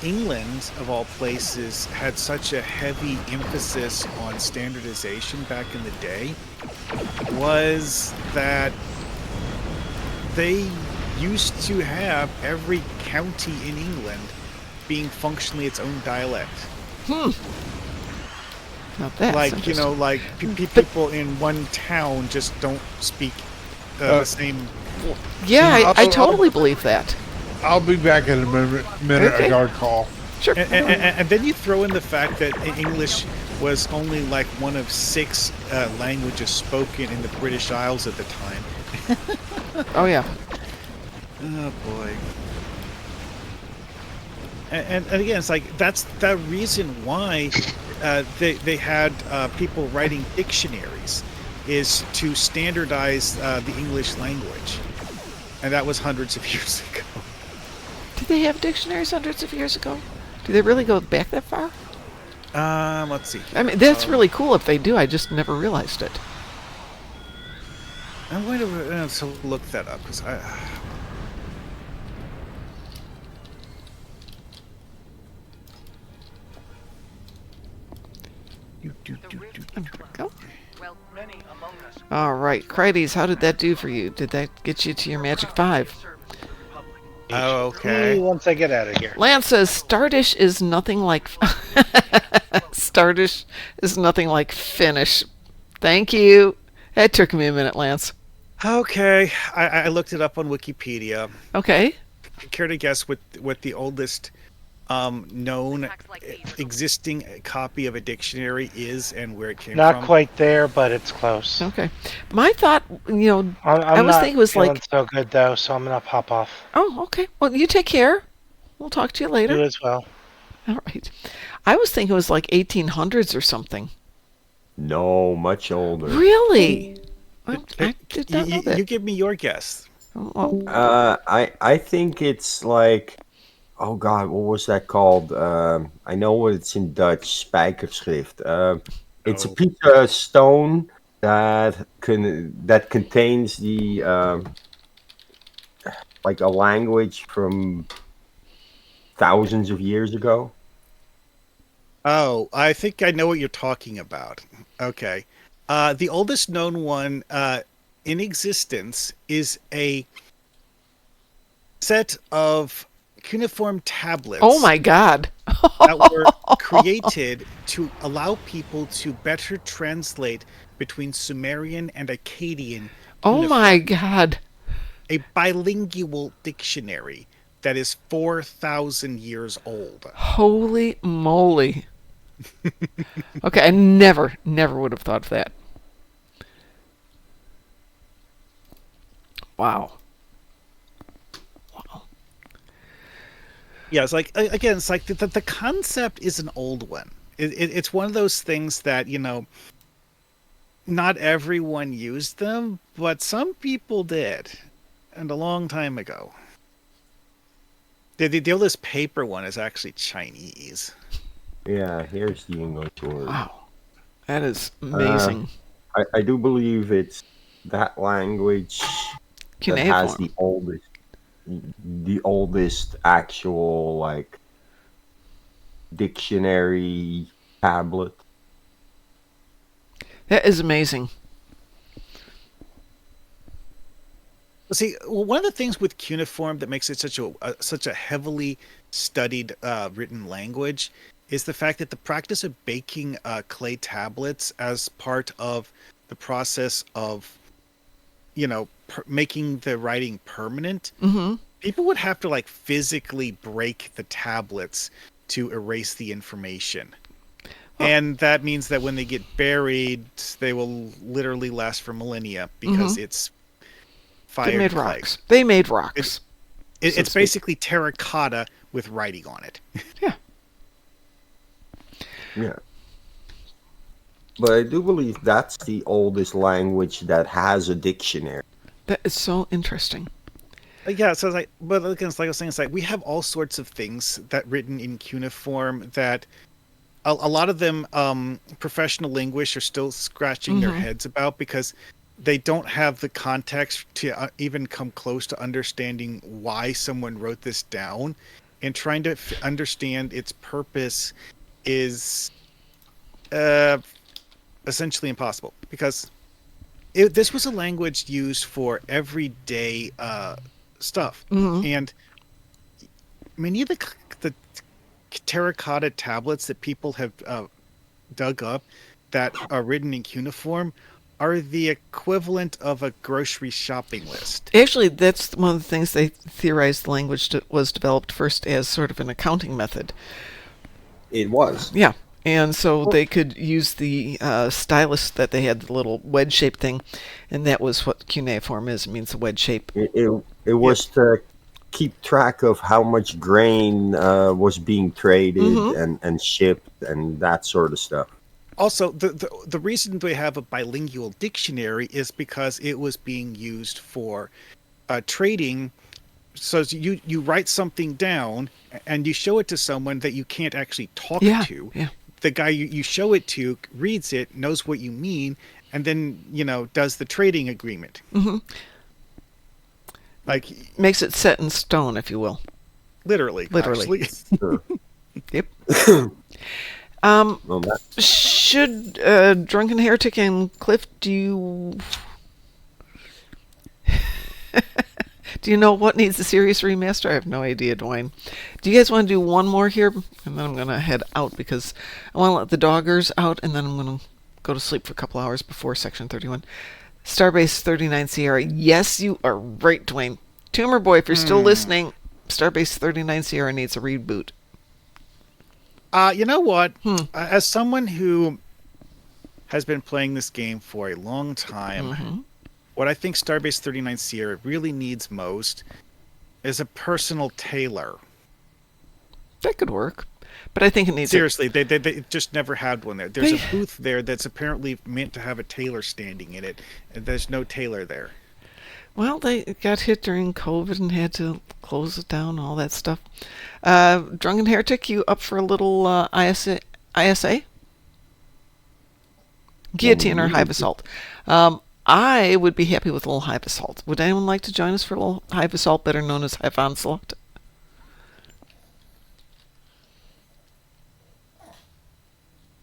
England, of all places, had such a heavy emphasis on standardization back in the day was that they used to have every county in England being functionally its own dialect. Now that's people in one town just don't speak the same. Yeah, I totally believe that. I'll be back in a minute. Okay. I got a call. Sure. And then you throw in the fact that English was only like one of 6 languages spoken in the British Isles at the time. Oh, yeah. Oh, boy. And again, it's like that's the reason why they had people writing dictionaries, is to standardize the English language. And that was hundreds of years ago. Did they have dictionaries hundreds of years ago? Do they really go back that far? Let's see. I mean, that's really cool if they do. I just never realized it. I'm going to look that up, because There we go. All right, Crites, how did that do for you? Did that get you to your magic 5? Oh, okay. Once I get out of here. Lance says Stardish is nothing like Stardish is nothing like Finnish. Thank you. It took me a minute, Lance. Okay, I looked it up on Wikipedia. Okay. Care to guess what the oldest known existing copy of a dictionary is and where it came Not from? quite there, but it's close. Okay. My thought, I was not thinking it was feeling like. so good though, so I'm gonna pop off. Oh, okay. Well, you take care. We'll talk to you later. You as well. All right. I was thinking it was like 1800s or something. No, much older. Really? Well, I did not know that. You give me your guess. Oh, I think it's like, oh God, what was that called? I know what it's in Dutch, spijkerschrift. It's a piece of stone that contains the like a language from thousands of years ago. Oh, I think I know what you're talking about. Okay. The oldest known one in existence is a set of cuneiform tablets. oh my God. That were created to allow people to better translate between Sumerian and Akkadian. Oh my God. A bilingual dictionary that is 4,000 years old. Holy moly. Okay, I never would have thought of that. Wow. Yeah, it's like, again, it's like the concept is an old one. It's one of those things that, not everyone used them, but some people did, and a long time ago. The oldest paper one is actually Chinese. Yeah, here's the English word. Wow. That is amazing. I do believe it's that language that has Cuneiform. the oldest actual like dictionary tablet. That is amazing. See, one of the things with cuneiform that makes it such a heavily studied written language is the fact that the practice of baking clay tablets as part of the process of, making the writing permanent. Mm-hmm. People would have to like physically break the tablets to erase the information. And that means that when they get buried, they will literally last for millennia because it's fired They made clay. rocks. They made rocks. It's basically terracotta with writing on it. Yeah. Yeah. But I do believe that's the oldest language that has a dictionary. That is so interesting. Yeah, so it's like, but again, it's like I was saying, it's like we have all sorts of things that written in cuneiform that a lot of them professional linguists are still scratching their heads about because they don't have the context to even come close to understanding why someone wrote this down, and trying to understand its purpose is essentially impossible because this was a language used for everyday stuff, and many of the terracotta tablets that people have dug up that are written in cuneiform are the equivalent of a grocery shopping list. Actually, that's one of the things they theorized the language was developed first as sort of an accounting method. It was. Yeah. And so they could use the stylus that they had, the little wedge-shaped thing, and that was what cuneiform is. It means a wedge shape. It was to keep track of how much grain was being traded and shipped and that sort of stuff. Also, the reason they have a bilingual dictionary is because it was being used for trading. So you write something down and you show it to someone that you can't actually talk to. Yeah. The guy you show it to reads it, knows what you mean, and then, does the trading agreement. Mm-hmm. Like, makes it set in stone, if you will. Literally. Sure. Yep. Well, Should Drunken Heretic and Cliff, do Do you know what needs a serious remaster? I have no idea, Dwayne. Do you guys want to do one more here? And then I'm going to head out because I want to let the doggers out, and then I'm going to go to sleep for a couple hours before Section 31. Starbase 39 Sierra. Yes, you are right, Dwayne. Tumor Boy, if you're still listening, Starbase 39 Sierra needs a reboot. You know what? As someone who has been playing this game for a long time, what I think Starbase 39 Sierra really needs most is a personal tailor. That could work. But I think it needs... Seriously, they just never had one there. There's a booth there that's apparently meant to have a tailor standing in it, and there's no tailor there. Well, they got hit during COVID and had to close it down, all that stuff. Drunken Heretic, you up for a little ISA? Guillotine or Hive Assault? I would be happy with a little Hive Assault. Would anyone like to join us for a little Hive Assault, better known as Hive Onslaught?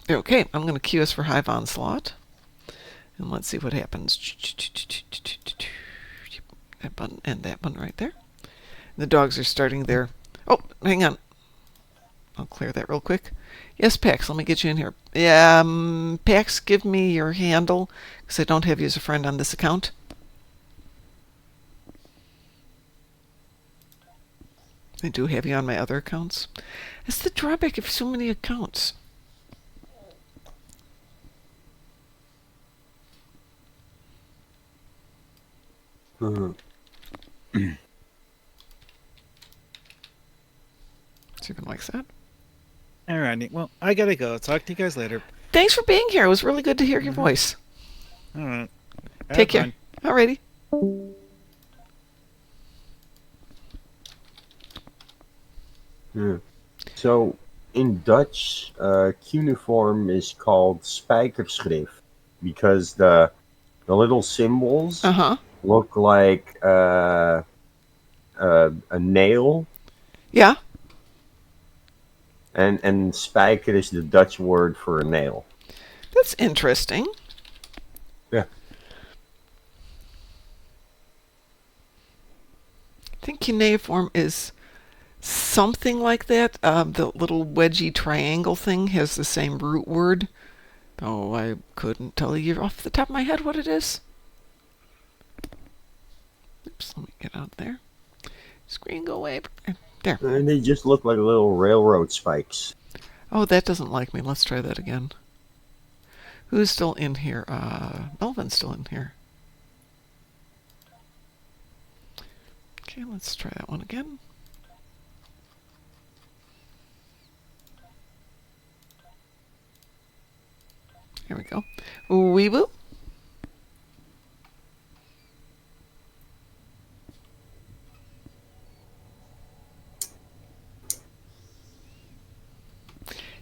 Okay, I'm going to queue us for Hive Onslaught. And let's see what happens. That button and that button right there. The dogs are starting their... Oh, hang on. I'll clear that real quick. Yes, Pax, let me get you in here. Pax, give me your handle, because I don't have you as a friend on this account. I do have you on my other accounts. It's the drawback of so many accounts. See if it likes that. All right. Well, I gotta go. Talk to you guys later. Thanks for being here. It was really good to hear your voice. All right. Take care. Alrighty. So, in Dutch, cuneiform is called spijkerschrift because the little symbols look like a nail. Yeah. And spijker is the Dutch word for a nail. That's interesting. Yeah. I think cuneiform is something like that. The little wedgy triangle thing has the same root word. Oh, I couldn't tell you off the top of my head what it is. Oops, let me get out there. Screen go away. There. And they just look like little railroad spikes. Oh, that doesn't like me. Let's try that again. Who's still in here? Melvin's still in here. Okay, let's try that one again. Here we go. Weeboo.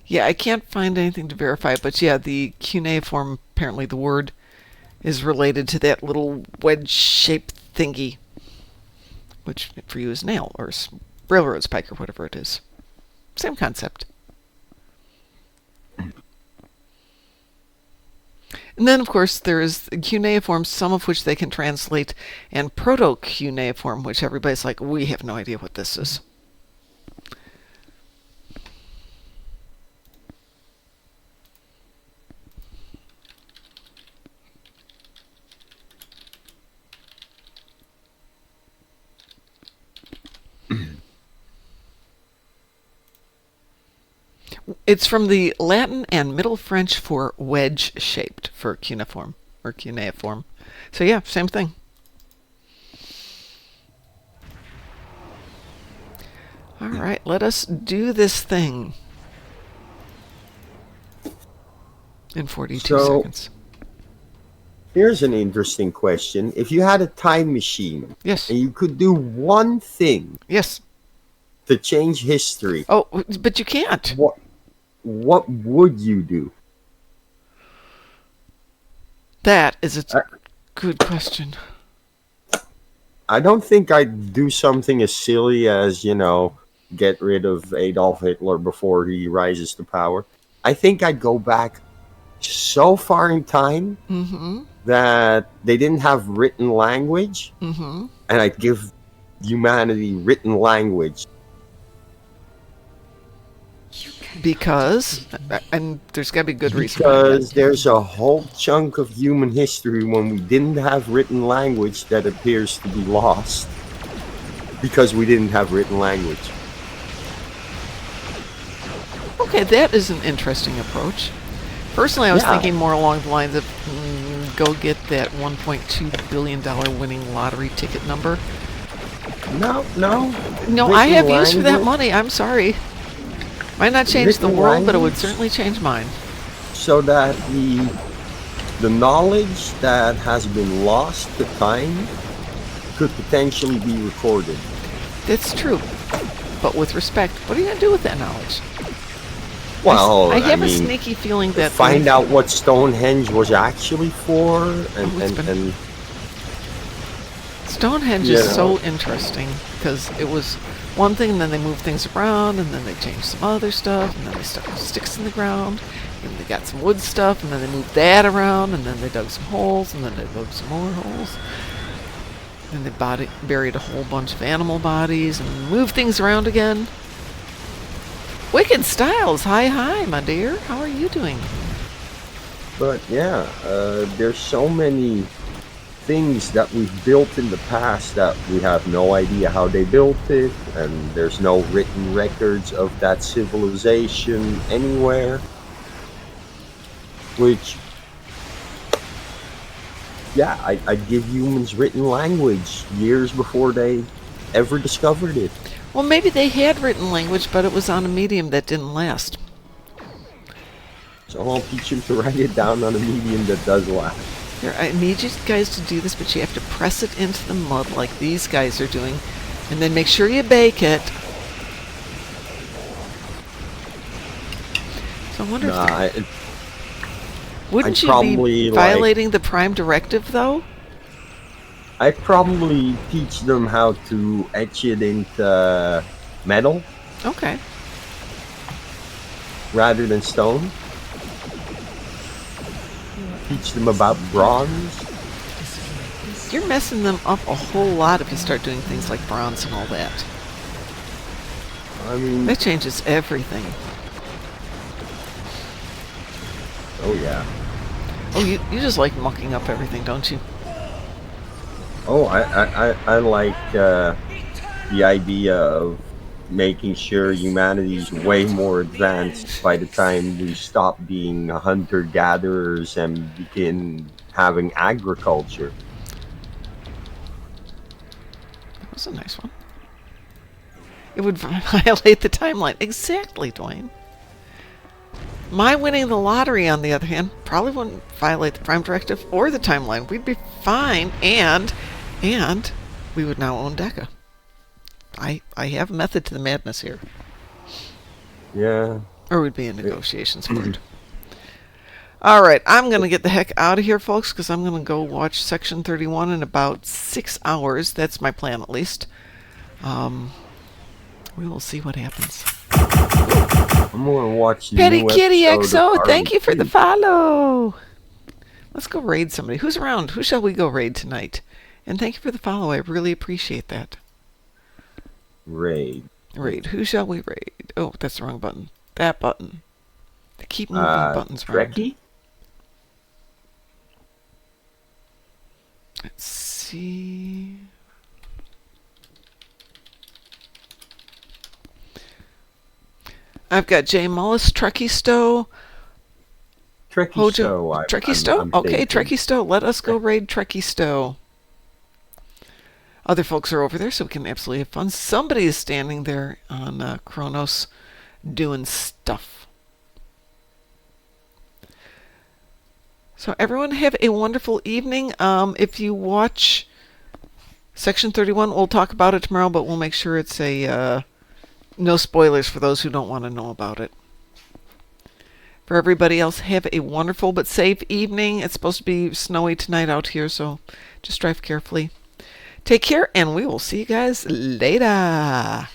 Yeah, I can't find anything to verify, but yeah, the cuneiform, apparently the word is related to that little wedge-shaped thingy, which for you is nail, or railroad spike, or whatever it is. Same concept. And then, of course, there is cuneiform, some of which they can translate, and proto-cuneiform, which everybody's like, we have no idea what this is. It's from the Latin and Middle French for wedge-shaped for cuneiform or cuneiform. So yeah, same thing. All right, let us do this thing in 42 seconds. Here's an interesting question. If you had a time machine, yes, and you could do one thing, yes, to change history. Oh, but you can't. What would you do? That is a good question. I don't think I'd do something as silly as, get rid of Adolf Hitler before he rises to power. I think I'd go back so far in time that they didn't have written language, and I'd give humanity written language. Because, and there's got to be good reason behind Because there's a whole chunk of human history when we didn't have written language that appears to be lost because we didn't have written language. that. Okay, that is an interesting approach. Personally, I was Yeah. thinking more along the lines of go get that $1.2 billion winning lottery ticket number. No. No, I have Written use for that language- money. I'm sorry. Might not change the Written world, but it would language? certainly change mine. So that the knowledge that has been lost to time could potentially be recorded. That's true. But with respect, what are you going to do with that knowledge? Well, I have a mean, sneaky feeling that find out what Stonehenge was actually for, it's and been- Stonehenge You is know. so interesting because it was one thing, and then they moved things around, and then they changed some other stuff, and then they stuck sticks in the ground, and they got some wood stuff, and then they moved that around, and then they dug some holes, and then they dug some more holes. And they buried a whole bunch of animal bodies and moved things around again. Wicked Styles, hi, my dear. How are you doing? But yeah, there's so many things that we've built in the past that we have no idea how they built it, and there's no written records of that civilization anywhere. Which, yeah, I'd give humans written language years before they ever discovered it. Well, maybe they had written language, but it was on a medium that didn't last. So I'll teach them to write it down on a medium that does last. Here, I need you guys to do this, but you have to press it into the mud like these guys are doing, and then make sure you bake it. So I wonder if wouldn't I'd you probably, be like- violating the Prime Directive, though? I'd probably teach them how to etch it into metal Okay. rather than stone. Teach them about bronze. You're messing them up a whole lot if you start doing things like bronze and all that. I mean, That changes everything. oh yeah. Oh, you just like mucking up everything, don't you? Oh, I like the idea of making sure humanity's way more advanced by the time we stop being hunter-gatherers and begin having agriculture. That was a nice one. It would violate the timeline. Exactly, Dwayne. My winning the lottery, on the other hand, probably wouldn't violate the Prime Directive or the timeline. We'd be fine, and we would now own DECA. I have a method to the madness here. Yeah. Or we'd be in negotiations for it. All right, I'm going to get the heck out of here, folks, because I'm going to go watch Section 31 in about 6 hours. That's my plan, at least. We will see what happens. I'm gonna watch the Petty new Kitty episode of XO, thank you for the Pew-pew. follow. Let's go raid somebody. Who's around? Who shall we go raid tonight? And thank you for the follow. I really appreciate that. Raid. Raid. Who shall we raid? Oh, that's the wrong button. That button. They keep moving buttons around. Trekkie? Let's see. I've got Jay Mullis, Trekkie Stowe, Trekkie Hojo. Stowe. Trekkie Stowe? Okay, Trekkie Stowe. Let us go raid Trekkie Stowe. Other folks are over there, so we can absolutely have fun. Somebody is standing there on Kronos doing stuff. So everyone have a wonderful evening. If you watch Section 31, we'll talk about it tomorrow, but we'll make sure it's a no spoilers for those who don't want to know about it. For everybody else, have a wonderful but safe evening. It's supposed to be snowy tonight out here, so just drive carefully. Take care, and we will see you guys later.